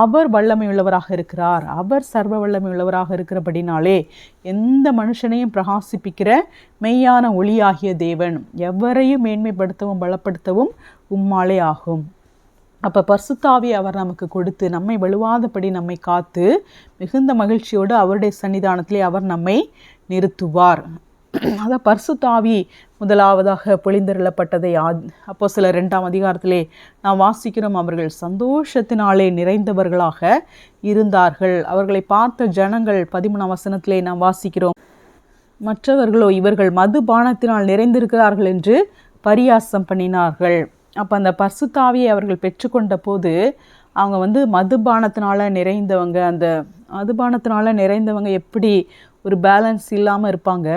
அவர் வல்லமையுள்ளவராக இருக்கிறார். அவர் சர்வ வல்லமையுள்ளவராக இருக்கிறபடினாலே எந்த மனுஷனையும் பிரகாசிப்பிக்கிற மெய்யான ஒளியாகிய தேவன் எவரையும் மேன்மைப்படுத்தவும் பலப்படுத்தவும் உம்மாலே ஆகும். அப்போ பரிசுத்தாவியை அவர் நமக்கு கொடுத்து நம்மை வலுவாதபடி நம்மை காத்து மிகுந்த மகிழ்ச்சியோடு அவருடைய சன்னிதானத்திலே அவர் நம்மை நிறுத்துவார். அதான் பரிசுத்தாவி முதலாவதாக பொழிந்தருளப்பட்டதை அப்போஸ்தலர் 2ஆம் அதிகாரத்திலே நாம் வாசிக்கிறோம். அவர்கள் சந்தோஷத்தினாலே நிறைந்தவர்களாக இருந்தார்கள். அவர்களை பார்த்த ஜனங்கள் 13ஆம் வசனத்திலே நாம் வாசிக்கிறோம், மற்றவர்களோ இவர்கள் மதுபானத்தினால் நிறைந்திருக்கிறார்கள் என்று பரியாசம் பண்ணினார்கள். அப்போ அந்த பரிசுத்தாவியை அவர்கள் பெற்றுக்கொண்ட போது அவங்க மதுபானத்தினால நிறைந்தவங்க, அந்த மதுபானத்தினால நிறைந்தவங்க எப்படி ஒரு பேலன்ஸ் இல்லாமல் இருப்பாங்க,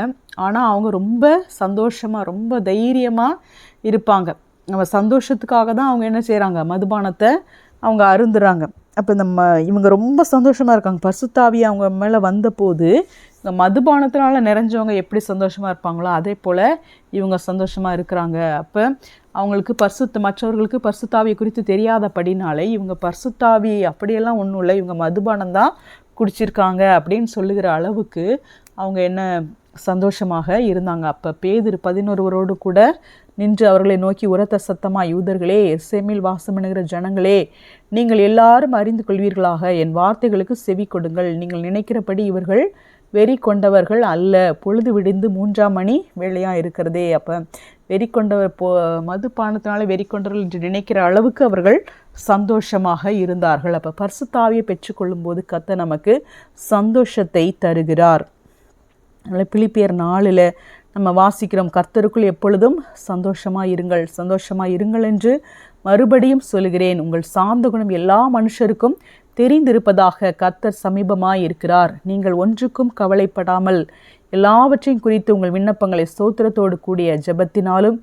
ஆனால் அவங்க ரொம்ப சந்தோஷமாக ரொம்ப தைரியமாக இருப்பாங்க. நம்ம சந்தோஷத்துக்காக தான் அவங்க என்ன செய்கிறாங்க? மதுபானத்தை அவங்க அருந்துறாங்க. அப்போ இவங்க ரொம்ப சந்தோஷமாக இருக்காங்க. பரிசுத்தாவி அவங்க மேலே வந்தபோது இந்த மதுபானத்தினால நிறைஞ்சவங்க எப்படி சந்தோஷமாக இருப்பாங்களோ அதே போல் இவங்க சந்தோஷமாக இருக்கிறாங்க. அப்போ அவங்களுக்கு மற்றவர்களுக்கு பரிசுத்தாவியை குறித்து தெரியாதபடினாலே இவங்க பரிசுத்தாவி அப்படியெல்லாம் ஒன்றும் இல்லை, இவங்க மதுபானம் தான் குடிச்சிருக்காங்க அப்படின்னு சொல்லுகிற அளவுக்கு அவங்க என்ன சந்தோஷமாக இருந்தாங்க. அப்போ பேதுரு 11 கூட நின்று அவர்களை நோக்கி உரத்த சத்தமாக, யூதர்களே, எருசலேமில் வாசம் பண்ணுகிற ஜனங்களே, நீங்கள் எல்லாரும் அறிந்து கொள்வீர்களாக, என் வார்த்தைகளுக்கு செவி கொடுங்கள். நீங்கள் நினைக்கிறபடி இவர்கள் வெறி கொண்டவர்கள் அல்ல, பொழுது விடிந்து 3ஆம் மணி வேளையாக இருக்கிறதே. அப்போ வெறி கொண்டவர் மதுபானத்தினால வெறி கொண்டவர்கள் என்று நினைக்கிற அளவுக்கு அவர்கள் சந்தோஷமாக இருந்தார்கள். அப்போ பரிசுத்தாவியை பெற்றுக்கொள்ளும் போது கர்த்தர் நமக்கு சந்தோஷத்தை தருகிறார். பிலிப்பியர் 4 நம்ம வாசிக்கிறோம், கர்த்தருக்குள் எப்பொழுதும் சந்தோஷமாக இருங்கள் என்று மறுபடியும் சொல்கிறேன். உங்கள் சாந்த குணம் எல்லா மனுஷருக்கும் தெரிந்திருப்பதாக, கர்த்தர் சமீபமாய் இருக்கிறார். நீங்கள் ஒன்றுக்கும் கவலைப்படாமல் எல்லாவற்றையும் குறித்து உங்கள் விண்ணப்பங்களை ஸ்தோத்திரத்தோடு கூடிய ஜெபத்தினாலும்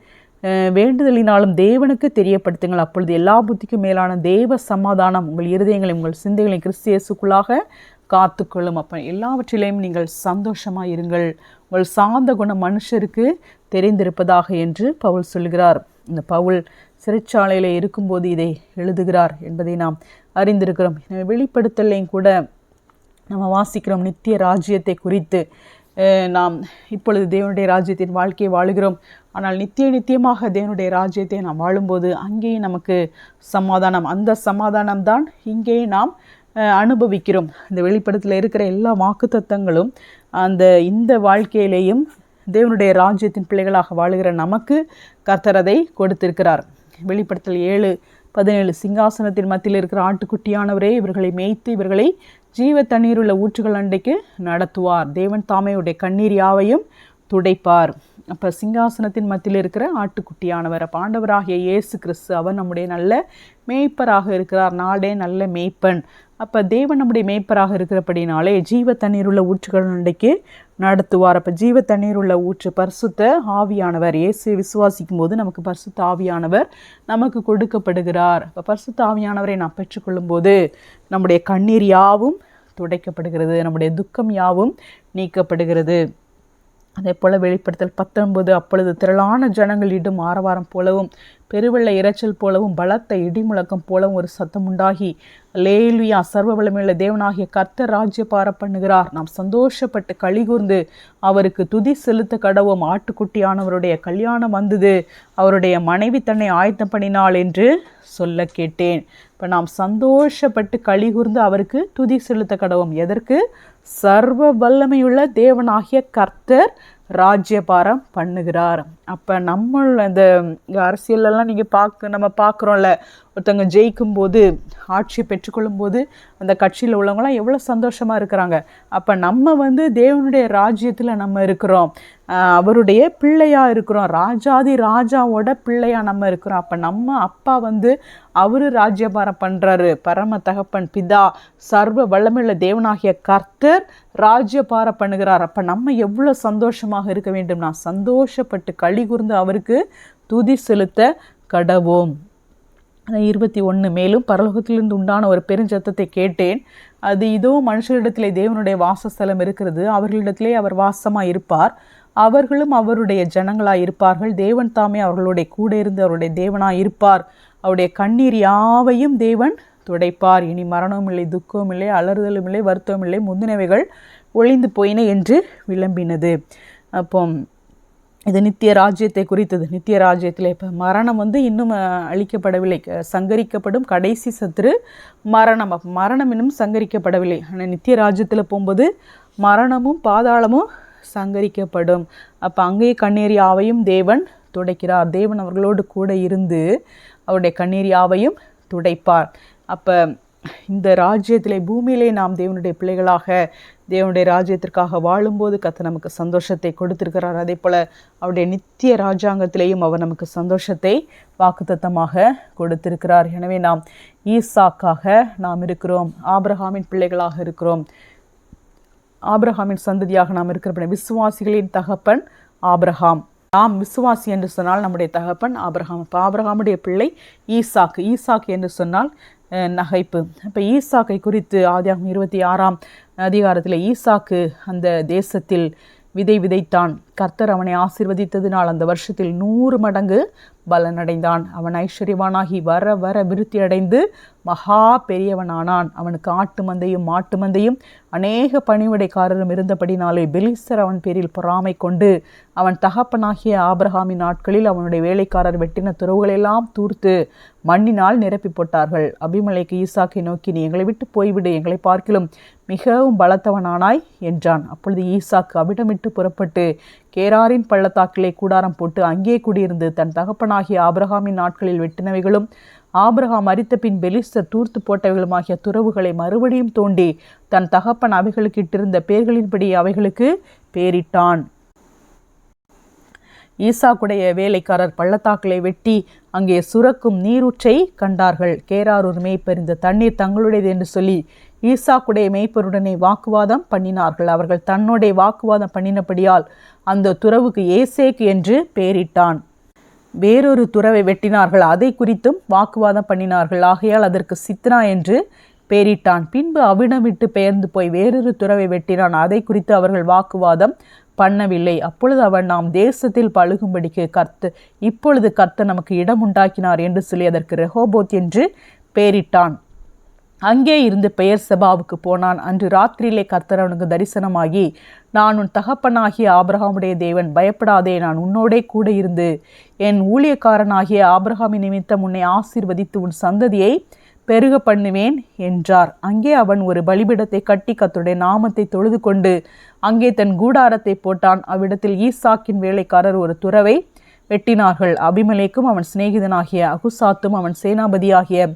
வேண்டுதலினாலும் தேவனுக்கு தெரியப்படுத்துங்கள். அப்பொழுது எல்லா புத்திக்கும் மேலான தேவ சமாதானம் உங்கள் இருதயங்களையும் உங்கள் சிந்தைகளையும் கிறிஸ்து இயேசுக்குள்ளாக காத்துக்கொள்ளும். அப்போ எல்லாவற்றிலையும் நீங்கள் சந்தோஷமாக இருங்கள், உங்கள் சாந்த குணம் மனுஷருக்கு தெரிந்திருப்பதாக என்று பவுல் சொல்கிறார். இந்த பவுல் சிறைச்சாலையில் இருக்கும்போது இதை எழுதுகிறார் என்பதை நாம் அறிந்திருக்கிறோம். வெளிப்படுத்தலையும் கூட நம்ம வாசிக்கிறோம், நித்திய ராஜ்யத்தை குறித்து. நாம் இப்பொழுது தேவனுடைய ராஜ்யத்தின் வாழ்க்கையை வாழுகிறோம், ஆனால் நித்தியமாக தேவனுடைய ராஜ்யத்தை நாம் வாழும்போது அங்கேயும் நமக்கு சமாதானம், அந்த சமாதானம் தான் இங்கே நாம் அனுபவிக்கிறோம். இந்த வெளிப்படத்தில் இருக்கிற எல்லா வாக்குத்தத்தங்களும் இந்த வாழ்க்கையிலேயும் தேவனுடைய ராஜ்யத்தின் பிள்ளைகளாக வாழுகிற நமக்கு கர்த்தர் அதை கொடுத்திருக்கிறார். வெளிப்படுத்தல் 7:17 சிங்காசனத்தின் மத்தியில் இருக்கிற ஆட்டுக்குட்டியானவரே இவர்களை மேய்த்து இவர்களை ஜீவ தண்ணீர் உள்ள ஊற்றுகள் அண்டைக்கு நடத்துவார். தேவன் தாமையுடைய கண்ணீர் யாவையும் துடைப்பார். அப்போ சிங்காசனத்தின் மத்தியில் இருக்கிற ஆட்டுக்குட்டியானவர், அப்போ ஆண்டவராகிய இயேசு கிறிஸ்து அவர் நம்முடைய நல்ல மேய்ப்பராக இருக்கிறார். நாடே நல்ல மேய்ப்பன். அப்போ தேவன் நம்முடைய மேய்ப்பராக இருக்கிறபடினாலே ஜீவ தண்ணீர் உள்ள ஊற்றுகள் நடைக்கு நடத்துவார். அப்போ ஜீவ தண்ணீர் உள்ள ஊற்று பரிசுத்த ஆவியானவர். இயேசு விசுவாசிக்கும் போது நமக்கு பரிசுத்த ஆவியானவர் நமக்கு கொடுக்கப்படுகிறார். அப்போ பரிசுத்த ஆவியானவரை நாம் பெற்றுக்கொள்ளும் போது நம்முடைய கண்ணீர் யாவும் துடைக்கப்படுகிறது, நம்முடைய துக்கம் யாவும் நீக்கப்படுகிறது. அதே போல் வெளிப்படுத்தல் 19, அப்பொழுது திரளான ஜனங்களிடம் ஆரவாரம் போலவும் பெருவெள்ள இரைச்சல் போலவும் பலத்த இடிமுழக்கம் போலவும் ஒரு சத்தம் உண்டாகி, அல்லேலூயா, சர்வ வல்லமையுள்ள தேவனாகிய கர்த்தர் ராஜ்யபார பண்ணுகிறார், நாம் சந்தோஷப்பட்டு களிகூர்ந்து அவருக்கு துதி செலுத்த கடவோம், ஆட்டுக்குட்டியானவருடைய கல்யாணம் வந்தது, அவருடைய மனைவி தன்னை ஆயத்தம் பண்ணினாள் என்று சொல்ல கேட்டேன். இப்போ நாம் சந்தோஷப்பட்டு களிகூர்ந்து அவருக்கு துதி செலுத்த கடவோம். எதற்கு? சர்வ வல்லமையுள்ள தேவனாகிய கர்த்தர் ராஜ்யபாரம் பண்ணுகிறார். அப்போ நம்ம இந்த அரசியலெல்லாம் நீங்கள் நம்ம பார்க்குறோம்ல, ஒருத்தவங்க ஜெயிக்கும் போது, ஆட்சியை பெற்றுக்கொள்ளும் போது அந்த கட்சியில் உள்ளவங்களாம் எவ்வளோ சந்தோஷமாக இருக்கிறாங்க. அப்போ நம்ம தேவனுடைய ராஜ்யத்தில் நம்ம இருக்கிறோம், அவருடைய பிள்ளையாக இருக்கிறோம், ராஜாதி ராஜாவோட பிள்ளையாக நம்ம இருக்கிறோம். அப்போ நம்ம அப்பா அவர் ராஜ்யபாரம் பண்ணுறாரு, பரம தகப்பன் பிதா சர்வ வல்லமையுள்ள தேவனாகிய கர்த்தர் ராஜ்யபாரம் பண்ணுகிறார். அப்போ நம்ம எவ்வளோ சந்தோஷமாக இருக்க வேண்டும். நான் சந்தோஷப்பட்டு களிகூர்ந்து அவருக்கு துதி செலுத்த கடவோம். 21, மேலும் பரலோகத்திலிருந்து உண்டான ஒரு பெருஞ்சத்தத்தை கேட்டேன், அது இதோ மனுஷரிடத்திலே தேவனுடைய வாசஸ்தலம் இருக்கிறது, அவர்களிடத்திலே அவர் வாசமாக இருப்பார், அவர்களும் அவருடைய ஜனங்களாக இருப்பார்கள், தேவன் தாமே அவர்களுடைய கூட இருந்து அவருடைய தேவனாக இருப்பார், அவருடைய கண்ணீர் யாவையும் தேவன் துடைப்பார், இனி மரணமும் இல்லை, துக்கமும் இல்லை, அலறுதலும் இல்லை, வருத்தமும் இல்லை, முந்தினவைகள் ஒழிந்து போயின என்று விளம்பினது. அப்போ இது நித்திய ராஜ்யத்தை குறித்தது. நித்திய ராஜ்யத்தில் இப்போ மரணம் இன்னும் அழிக்கப்படவில்லை, சங்கரிக்கப்படும் கடைசி சத்துரு மரணம். அப்போ மரணம் இன்னும் சங்கரிக்கப்படவில்லை. ஆனால் நித்திய ராஜ்யத்தில் போகும்போது மரணமும் பாதாளமும் சங்கரிக்கப்படும். அப்போ அங்கேயே கண்ணீர் யாவையும் தேவன் துடைக்கிறார். தேவன் அவர்களோடு கூட இருந்து அவருடைய கண்ணீர் யாவையும் துடைப்பார். அப்போ இந்த ராஜ்யத்திலே, பூமியிலே நாம் தேவனுடைய பிள்ளைகளாக தேவனுடைய ராஜ்யத்திற்காக வாழும்போது கர்த்தர் நமக்கு சந்தோஷத்தை கொடுத்திருக்கிறார். அதே போல் அவருடைய நித்திய ராஜாங்கத்திலேயும் அவர் நமக்கு சந்தோஷத்தை வாக்குத்தத்தமாக கொடுத்திருக்கிறார். எனவே நாம் ஈசாக்காக நாம் இருக்கிறோம், ஆபிரகாமின் பிள்ளைகளாக இருக்கிறோம், ஆபிரகாமின் சந்ததியாக நாம் இருக்கிற விசுவாசிகளின் தகப்பன் ஆபிரகாம். நாம் விசுவாசி என்று சொன்னால் நம்முடைய தகப்பன் ஆபிரகாம். இப்போ ஆபிரகாமுடைய பிள்ளை ஈசாக்கு. ஈசாக்கு என்று சொன்னால் நகைப்பு. இப்போ ஈசாக்கை குறித்து ஆதியாகமம் 26ஆம் அதிகாரத்தில் ஈசாக்கு அந்த தேசத்தில் விதை விதைத்தான். கர்த்தர் அவனை ஆசீர்வதித்ததினால் அந்த வருஷத்தில் 100 மடங்கு பலனடைந்தான். அவன் ஐஸ்வர்யவானாகி வர வர விருத்தி அடைந்து மகா பெரியவனானான். அவனுக்கு ஆட்டு மந்தையும் மாட்டு மந்தையும் அநேக பணிவிடைக்காரரும் இருந்தபடினாலே பெலிஸ்தர் அவன் பேரில் பொறாமை கொண்டு அவன் தகப்பனாகிய ஆபிரகாமின் நாட்களில் அவனுடைய வேலைக்காரர் வெட்டின துறவுகளெல்லாம் தூர்த்து மண்ணினால் நிரப்பி போட்டார்கள். அபிமெலேக்கு ஈசாக்கை நோக்கி, நீ எங்களை விட்டு போய்விடு, எங்களை பார்க்கிலும் மிகவும் பலத்தவனானாய் என்றான். அப்பொழுது ஈசாக்கு அவிடமிட்டு புறப்பட்டு கேராரின் பள்ளத்தாக்கிலே கூடாரம் போட்டு அங்கே குடியிருந்து தன் தகப்பனாகிய ஆபிரகாமின் நாட்களில் வெட்டினவைகளும் ஆபிரகாம் மரித்த பின் பெலிஸ்தர் தூர்த்து போட்டவைகளுமாகிய துறவுகளை மறுபடியும் தோண்டி தன் தகப்பன் அவைகளுக்கு இட்டிருந்த பேர்களின்படி அவைகளுக்கு பேரிட்டான். ஈசாக்குடைய வேலைக்காரர் பள்ளத்தாக்களை வெட்டி அங்கே சுரக்கும் நீரூற்றை கண்டார்கள். கேராரூர் மேய்ப்பர் இந்த தண்ணீர் தங்களுடையது என்று சொல்லி ஈசாக்குடைய மேய்ப்பருடனே வாக்குவாதம் பண்ணினார்கள். அவர்கள் தன்னுடைய வாக்குவாதம் பண்ணினபடியால் அந்த துறவுக்கு ஏசேக்கு என்று பெயரிட்டான். வேறொரு துறவை வெட்டினார்கள், அதை குறித்தும் வாக்குவாதம் பண்ணினார்கள். ஆகையால் அதற்கு சித்னா என்று பெயரிட்டான். பின்பு அவிடம் விட்டு பெயர்ந்து போய் வேறொரு துறவை வெட்டினான், அதை குறித்து அவர்கள் வாக்குவாதம் பண்ணவில்லை. அப்பொழுது அவன், நாம் தேசத்தில் பழுகும்படிக்கு இப்பொழுது கர்த்தர் நமக்கு இடம் உண்டாக்கினார் என்று சொல்லி அதற்கு ரெஹோபோத் என்று பெயரிட்டான். அங்கே இருந்து பெயர் செபாவுக்கு போனான். அன்று ராத்திரியிலே கர்த்தர் அவனுக்கு தரிசனமாகி, நான் உன் தகப்பனாகிய ஆபிரகாமுடைய தேவன், பயப்படாதே, நான் உன்னோடே கூட இருந்து என் ஊழியக்காரனாகிய ஆபிரகாமின் நிமித்தம் உன்னை ஆசீர்வதித்து உன் சந்ததியை பெருக பண்ணுவேன் என்றார். அங்கே அவன் ஒரு பலிபீடத்தை கட்டி கர்த்தருடைய நாமத்தை தொழுது கொண்டு அங்கே தன் கூடாரத்தை போட்டான். அவ்விடத்தில் ஈசாக்கின் வேலைக்காரர் ஒரு துறவை வெட்டினார்கள். அபிமெலேக்கும் அவன் சிநேகிதனாகிய அகுசாத்தும் அவன் சேனாபதியாகிய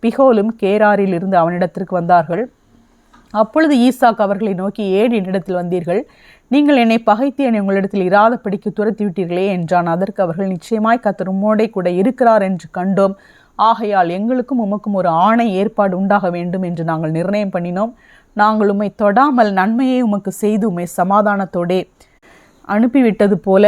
பிகோலும் கேராரில் இருந்து அவனிடத்திற்கு வந்தார்கள். அப்பொழுது ஈசாக் அவர்களை நோக்கி, ஏன் என்னிடத்தில் வந்தீர்கள்? நீங்கள் என்னை பகைத்து என்னை உங்களிடத்தில் இராதபடிக்கு துரத்தி விட்டீர்களே என்றான். அதற்கு அவர்கள், நிச்சயமாய் கர்த்தர் உம்மோடே கூட இருக்கிறார் என்று கண்டோம். ஆகையால் எங்களுக்கும் உமக்கும் ஒரு ஆணை ஏற்பாடு உண்டாக வேண்டும் என்று நாங்கள் நிர்ணயம் பண்ணினோம். நாங்கள் உம்மை தொடாமல் நன்மையை உமக்கு செய்து உம்மை சமாதானத்தோடே அனுப்பிவிட்டது போல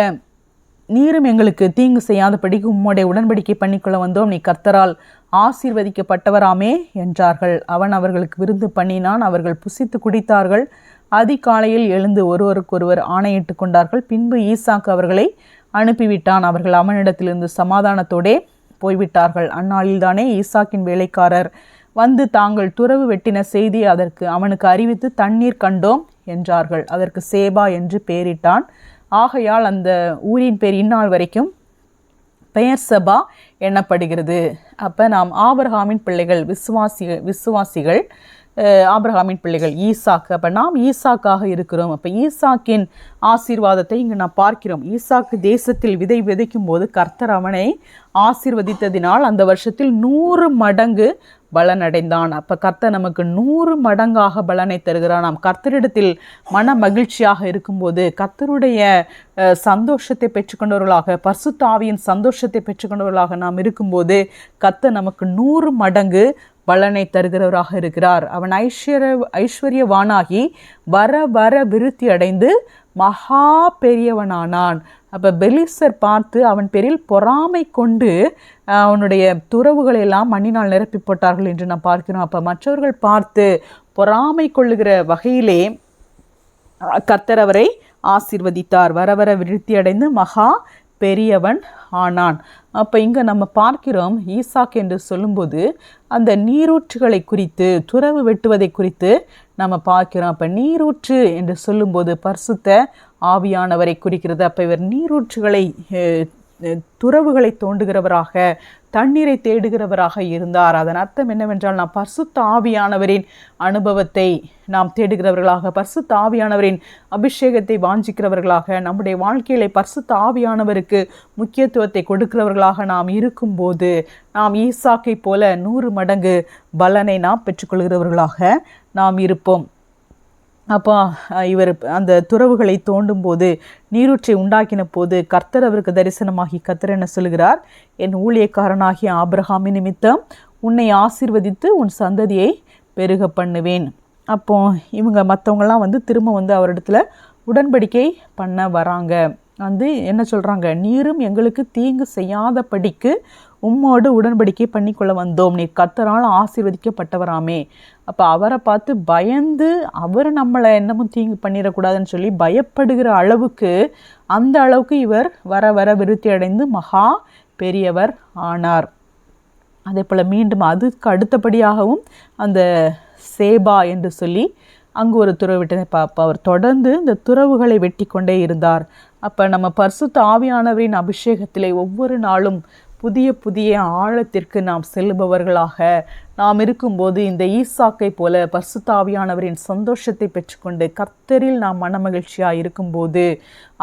நீரும் எங்களுக்கு தீங்கு செய்யாதபடிக்கு உம்முடைய உடன்படிக்கை பண்ணிக்கொள்ள வந்தோம். நீ கர்த்தரால் ஆசீர்வதிக்கப்பட்டவராமே என்றார்கள். அவன் அவர்களுக்கு விருந்து பண்ணினான். அவர்கள் புசித்து குடித்தார்கள். அதிகாலையில் எழுந்து ஒருவருக்கொருவர் ஆணையிட்டு கொண்டார்கள். பின்பு ஈசாக்கு அவர்களை அனுப்பிவிட்டான். அவர்கள் அவனிடத்திலிருந்து சமாதானத்தோடே போய்விட்டார்கள். அந்நாளில்தானே ஈசாக்கின் வேலைக்காரர் வந்து தாங்கள் துறவு வெட்டின செய்தி அவனுக்கு அறிவித்து, தண்ணீர் கண்டோம் என்றார்கள். அதற்கு சேபா என்று பெயரிட்டான். ஆகையால் அந்த ஊரின் பேர் இந்நாள் வரைக்கும் பெயர் சபா எண்ணப்படுகிறது. அப்போ நாம் ஆபிரகாமின் பிள்ளைகள், விசுவாசிகள் ஆபிரகாமின் பிள்ளைகள் ஈசாக்கு. அப்போ நாம் ஈசாக்காக இருக்கிறோம். அப்போ ஈசாக்கின் ஆசீர்வாதத்தை இங்கு நாம் பார்க்கிறோம். ஈசாக்கு தேசத்தில் விதை விதைக்கும் போது கர்த்தர் அவனை ஆசீர்வதித்ததினால் அந்த வருஷத்தில் 100 மடங்கு பலனடைந்தான். அப்போ கர்த்தர் நமக்கு 100 மடங்காக பலனை தருகிறான். நாம் கர்த்தரிடத்தில் மன மகிழ்ச்சியாக இருக்கும்போது, கர்த்தருடைய சந்தோஷத்தை பெற்றுக்கொண்டவர்களாக, பரிசுத்த ஆவியின் சந்தோஷத்தை பெற்றுக்கொண்டவர்களாக நாம் இருக்கும்போது கர்த்தர் நமக்கு 100 மடங்கு பலனை தருகிறவராக இருக்கிறார். அவன் ஐஸ்வர்யவானாகி வர வர விருத்தி அடைந்து மகா பெரியவனானான். அப்போ பெலிஸ்தர் பார்த்து அவன் பேரில் பொறாமை கொண்டு அவனுடைய துறவுகளெல்லாம் மண்ணினால் நிரப்பி போட்டார்கள் என்று நாம் பார்க்கிறோம். அப்போ மற்றவர்கள் பார்த்து பொறாமை கொள்ளுகிற வகையிலே கர்த்தர் அவரை ஆசீர்வதித்தார். வர வர விருத்தி அடைந்து மகா பெரியவன் ஆனான். அப்போ இங்கே நம்ம பார்க்கிறோம், ஈசாக் என்று சொல்லும்போது அந்த நீரூற்றுகளை குறித்து, துறவு வெட்டுவதை குறித்து நம்ம பார்க்கிறோம். அப்போ நீரூற்று என்று சொல்லும்போது பரிசுத்த ஆவியானவரை குறிக்கிறது. அப்போ இவர் நீரூற்றுகளை, துறவுகளை தோண்டுகிறவராக, தண்ணீரை தேடுகிறவராக இருந்தார். அதன் அர்த்தம் என்னவென்றால், நாம் பரிசுத்த ஆவியானவரின் அனுபவத்தை நாம் தேடுகிறவர்களாக, பரிசுத்த ஆவியானவரின் அபிஷேகத்தை வாஞ்சிக்கிறவர்களாக, நம்முடைய வாழ்க்கையிலே பரிசுத்த ஆவியானவருக்கு முக்கியத்துவத்தை கொடுக்கிறவர்களாக நாம் இருக்கும்போது நாம் ஈசாக்கை போல 100 மடங்கு பலனை நாம் பெற்றுக்கொள்கிறவர்களாக நாம் இருப்போம். அப்போ இவர் அந்த துறவுகளை தோண்டும் போது, நீரூற்றை உண்டாக்கின போது கர்த்தர் அவருக்கு தரிசனமாகி கர்த்தர் என்ன சொல்கிறார்? என் ஊழியக்காரனாகிய ஆபிரகாமின் நிமித்தம் உன்னை ஆசீர்வதித்து உன் சந்ததியை பெருக பண்ணுவேன். அப்போ இவங்க மற்றவங்களாம் திரும்ப அவரிடத்துல உடன்படிக்கை பண்ண வராங்க. என்ன சொல்கிறாங்க? நீரும் எங்களுக்கு தீங்கு செய்யாதபடிக்கு உம்மோடு உடன்படிக்கை பண்ணிக்கொள்ள வந்தோம். நீ கர்த்தரால் ஆசீர்வதிக்கப்பட்டவராமே. அப்போ அவரை பார்த்து பயந்து, அவர் நம்மளை என்னமும் தீங்கு பண்ணிடக்கூடாதுன்னு சொல்லி பயப்படுகிற அளவுக்கு, அந்த அளவுக்கு இவர் வர வர விருத்தி அடைந்து மகா பெரியவர் ஆனார். அதே போல் மீண்டும் அதுக்கு அடுத்தபடியாகவும் அந்த சேபா என்று சொல்லி அங்கு ஒரு துறவு விட்டதை பார்ப்போம். அவர் தொடர்ந்து இந்த துறவுகளை வெட்டி கொண்டே இருந்தார். அப்போ நம்ம பரிசுத்த ஆவியானவரின் அபிஷேகத்திலே ஒவ்வொரு நாளும் புதிய புதிய ஆழத்திற்கு நாம் செல்லுபவர்களாக நாம் இருக்கும்போது, இந்த ஈசாக்கை போல பரிசுத்த ஆவியானவரின் சந்தோஷத்தை பெற்றுக்கொண்டு கர்த்தரில் நாம் மனமகிழ்ச்சியாக இருக்கும்போது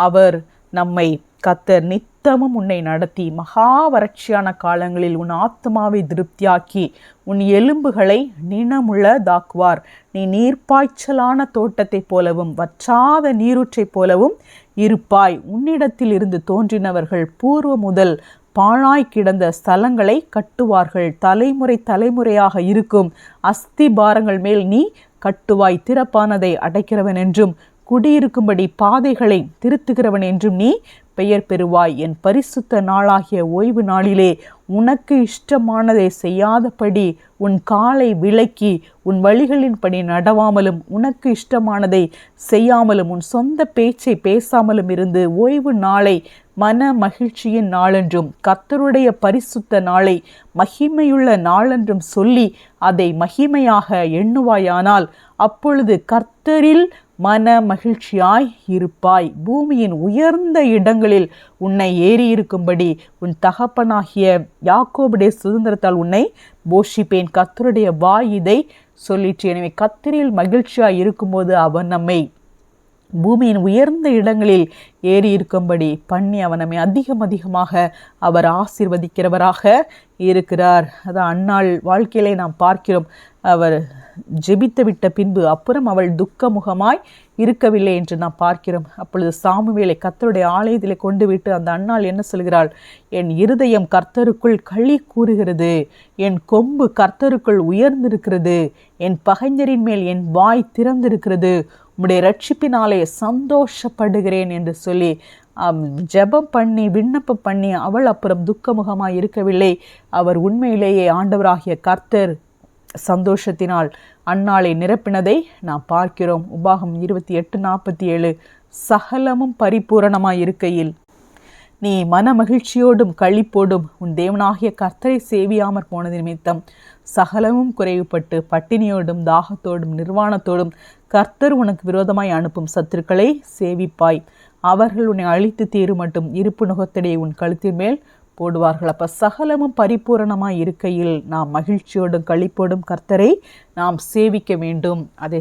அவர் நம்மை, கர்த்தர் நித்தமும் உன்னை நடத்தி மகா வறட்சியான காலங்களில் உன் ஆத்மாவை திருப்தியாக்கி உன் எலும்புகளை நினமுள்ளதாக்குவார். நீ நீர்ப்பாய்ச்சலான தோட்டத்தைப் போலவும் வற்றாத நீரூற்றைப் போலவும் இருப்பாய். உன்னிடத்தில் இருந்து தோன்றினவர்கள் பூர்வ முதல் பாழாய் கிடந்த ஸ்தலங்களை கட்டுவார்கள். தலைமுறை தலைமுறையாக இருக்கும் அஸ்திபாரங்கள் மேல் நீ கட்டுவாய். திறப்பானதை அடைக்கிறவன் என்றும் குடியிருக்கும்படி பாதைகளை திருத்துகிறவன் என்றும் நீ பெயர் பெறுவாய். என் பரிசுத்த நாளாகிய ஓய்வு நாளிலே உனக்கு இஷ்டமானதை செய்யாதபடி உன் காலை விலக்கி உன் வழிகளின்படி நடவாமலும் உனக்கு இஷ்டமானதை செய்யாமலும் உன் சொந்த பேச்சை பேசாமலும் இருந்து ஓய்வு நாளை மன மகிழ்ச்சியின் நாளென்றும் கர்த்தருடைய பரிசுத்த நாளை மகிமையுள்ள நாளென்றும் சொல்லி அதை மகிமையாக எண்ணுவாயானால் அப்பொழுது கர்த்தரில் மன மகிழ்ச்சியாய் இருப்பாய். பூமியின் உயர்ந்த இடங்களில் உன்னை ஏறியிருக்கும்படி உன் தகப்பனாகிய யாக்கோபுடைய சுதந்திரத்தால் உன்னை போஷிப்பேன். கர்த்தருடைய வாய் இதை சொல்லிற்று. எனவே கர்த்தரில் மகிழ்ச்சியாய் இருக்கும்போது அவன் நம்மை பூமியின் உயர்ந்த இடங்களில் ஏறி இருக்கும்படி பண்ணி அவன் நம்மை அதிகமாக அவர் ஆசீர்வதிக்கிறவராக இருக்கிறார். அதான் அன்னாள் வாழ்க்கையிலே நாம் பார்க்கிறோம். அவர் ஜெபித்து விட்ட பின்பு அப்புறம் அவள் துக்கமுகமாய் இருக்கவில்லை என்று நாம் பார்க்கிறோம். அப்பொழுது சாமுவேலை கர்த்தருடைய ஆலயத்திலே கொண்டு விட்டு அந்த அன்னாள் என்ன சொல்கிறாள்? என் இருதயம் கர்த்தருக்குள் களி கூறுகிறது, என் கொம்பு கர்த்தருக்குள் உயர்ந்திருக்கிறது, என் பகைஞரின் மேல் என் வாய் திறந்திருக்கிறது, உம்முடைய ரட்சிப்பினாலே சந்தோஷப்படுகிறேன் என்று சொல்லி ஜெபம் பண்ணி விண்ணப்பம் பண்ணி அவள் அப்புறம் துக்கமுகமாய் இருக்கவில்லை. அவர் உண்மையிலேயே ஆண்டவராகிய கர்த்தர் சந்தோஷத்தினால் அன்னாளை நிரப்பினதை நாம் பார்க்கிறோம். உபாகம் 28:47 சகலமும் பரிபூரணமாய் இருக்கையில் நீ மன மகிழ்ச்சியோடும் களிப்போடும் உன் தேவனாகிய கர்த்தரை சேவியாமற் போனது நிமித்தம் சகலமும் குறைவுபட்டு பட்டினியோடும் தாகத்தோடும் நிர்வாணத்தோடும் கர்த்தர் உனக்கு விரோதமாய் அனுப்பும் சத்துருக்களை சேவிப்பாய். அவர்கள் உன்னை அழித்து தீரு மட்டும் இருப்பு நுகத்தடையை உன் கழுத்தின் மேல் போடுவார்கள். அப்போ சகலமும் பரிபூரணமாய் இருக்கையில் நாம் மகிழ்ச்சியோடும் களிப்போடும் கர்த்தரை நாம் சேவிக்க வேண்டும். அதை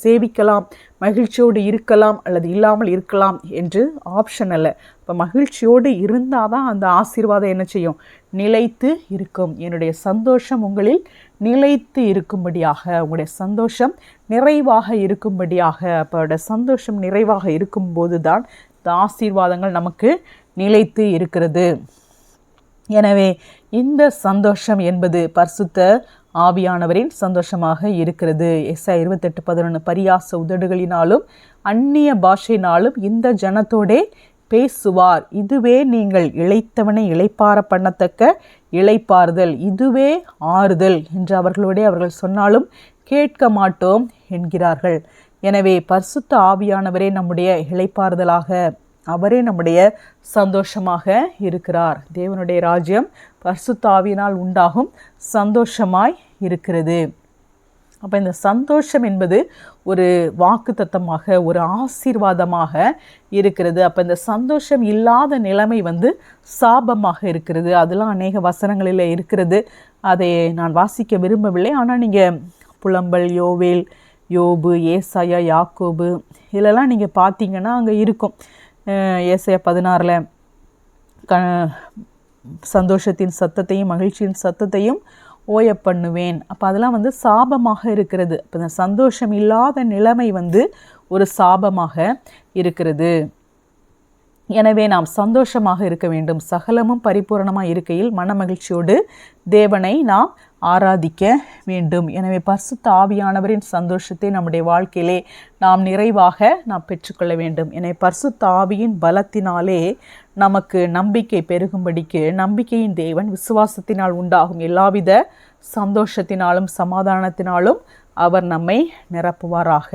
சேவிக்கலாம், மகிழ்ச்சியோடு இருக்கலாம் அல்லது இல்லாமல் இருக்கலாம் என்று ஆப்ஷன் அல்ல. இப்போ மகிழ்ச்சியோடு இருந்தால் தான் அந்த ஆசீர்வாதம் என்ன செய்யும்? நிலைத்து இருக்கும். என்னுடைய சந்தோஷம் உங்களில் நிலைத்து இருக்கும்படியாக, உங்களுடைய சந்தோஷம் நிறைவாக இருக்கும்படியாக. அப்போ சந்தோஷம் நிறைவாக இருக்கும்போது தான் இந்த ஆசீர்வாதங்கள் நமக்கு நிலைத்து இருக்கிறது. எனவே இந்த சந்தோஷம் என்பது பரிசுத்த ஆவியானவரின் சந்தோஷமாக இருக்கிறது. எஸ்ஐயா 28:11 பரியாச உதடுகளினாலும் அந்நிய பாஷையினாலும் இந்த ஜனத்தோடே பேசுவார், இதுவே நீங்கள் இளைத்தவனை இளைப்பார பண்ணத்தக்க இளைப்பாறுதல், இதுவே ஆறுதல் என்று அவர்கள் சொன்னாலும் கேட்க மாட்டோம் என்கிறார்கள். எனவே பரிசுத்த ஆவியானவரே நம்முடைய இளைப்பாறுதலாக, அவரே நம்முடைய சந்தோஷமாக இருக்கிறார். தேவனுடைய ராஜ்யம் பரிசுத்த ஆவியினால் உண்டாகும் சந்தோஷமாய் இருக்கிறது. அப்போ இந்த சந்தோஷம் என்பது ஒரு வாக்குத்தத்தமாக, ஒரு ஆசீர்வாதமாக இருக்கிறது. அப்போ இந்த சந்தோஷம் இல்லாத நிலைமை சாபமாக இருக்கிறது. அதெல்லாம் அநேக வசனங்களில் இருக்கிறது. அதை நான் வாசிக்க விரும்பவில்லை. ஆனால் நீங்கள் புலம்பல், யோவேல், யோபு, ஏசாயா, யாக்கோபு இதெல்லாம் நீங்கள் பார்த்தீங்கன்னா அங்கே இருக்கும். ஏசாயா 16 சந்தோஷத்தின் சத்தத்தையும் மகிழ்ச்சியின் சத்தத்தையும் ஓய பண்ணுவேன். அப்போ அதெல்லாம் சாபமாக இருக்கிறது. இப்போ இந்த சந்தோஷம் இல்லாத நிலைமை ஒரு சாபமாக இருக்கிறது. எனவே நாம் சந்தோஷமாக இருக்க வேண்டும். சகலமும் பரிபூரணமாக இருக்கையில் மன மகிழ்ச்சியோடு தேவனை நாம் ஆராதிக்க வேண்டும். எனவே பரிசுத்த ஆவியானவரின் சந்தோஷத்தை நம்முடைய வாழ்க்கையிலே நாம் நிறைவாக நாம் பெற்றுக்கொள்ள வேண்டும். எனவே பரிசுத்த ஆவியின் பலத்தினாலே நமக்கு நம்பிக்கை பெருகும்படிக்கு நம்பிக்கையின் தேவன் விசுவாசத்தினால் உண்டாகும் எல்லாவித சந்தோஷத்தினாலும் சமாதானத்தினாலும் அவர் நம்மை நிரப்புவாராக.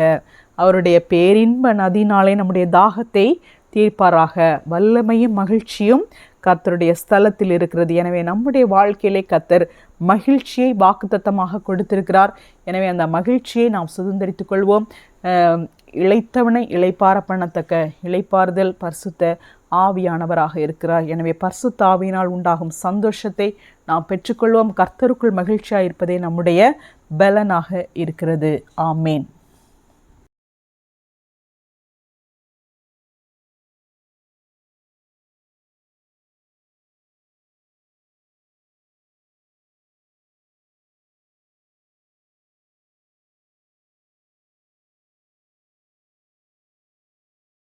அவருடைய பேரின்ப நதினாலே நம்முடைய தாகத்தை தீர்ப்பாராக. வல்லமையும் மகிழ்ச்சியும் கர்த்தருடைய ஸ்தலத்தில் இருக்கிறது. எனவே நம்முடைய வாழ்க்கையிலே கர்த்தர் மகிழ்ச்சியை வாக்குத்தத்தமாக கொடுத்திருக்கிறார். எனவே அந்த மகிழ்ச்சியை நாம் சுதந்திரித்துக் கொள்வோம். இளைத்தவனை இளைப்பார பண்ணத்தக்க இளைப்பாறுதல் பரிசுத்த ஆவியானவராக இருக்கிறார். எனவே பரிசுத்த ஆவியினால் உண்டாகும் சந்தோஷத்தை நாம் பெற்றுக்கொள்வோம். கர்த்தருக்குள் மகிழ்ச்சியாக இருப்பதே நம்முடைய பலனாக இருக்கிறது. ஆமேன்.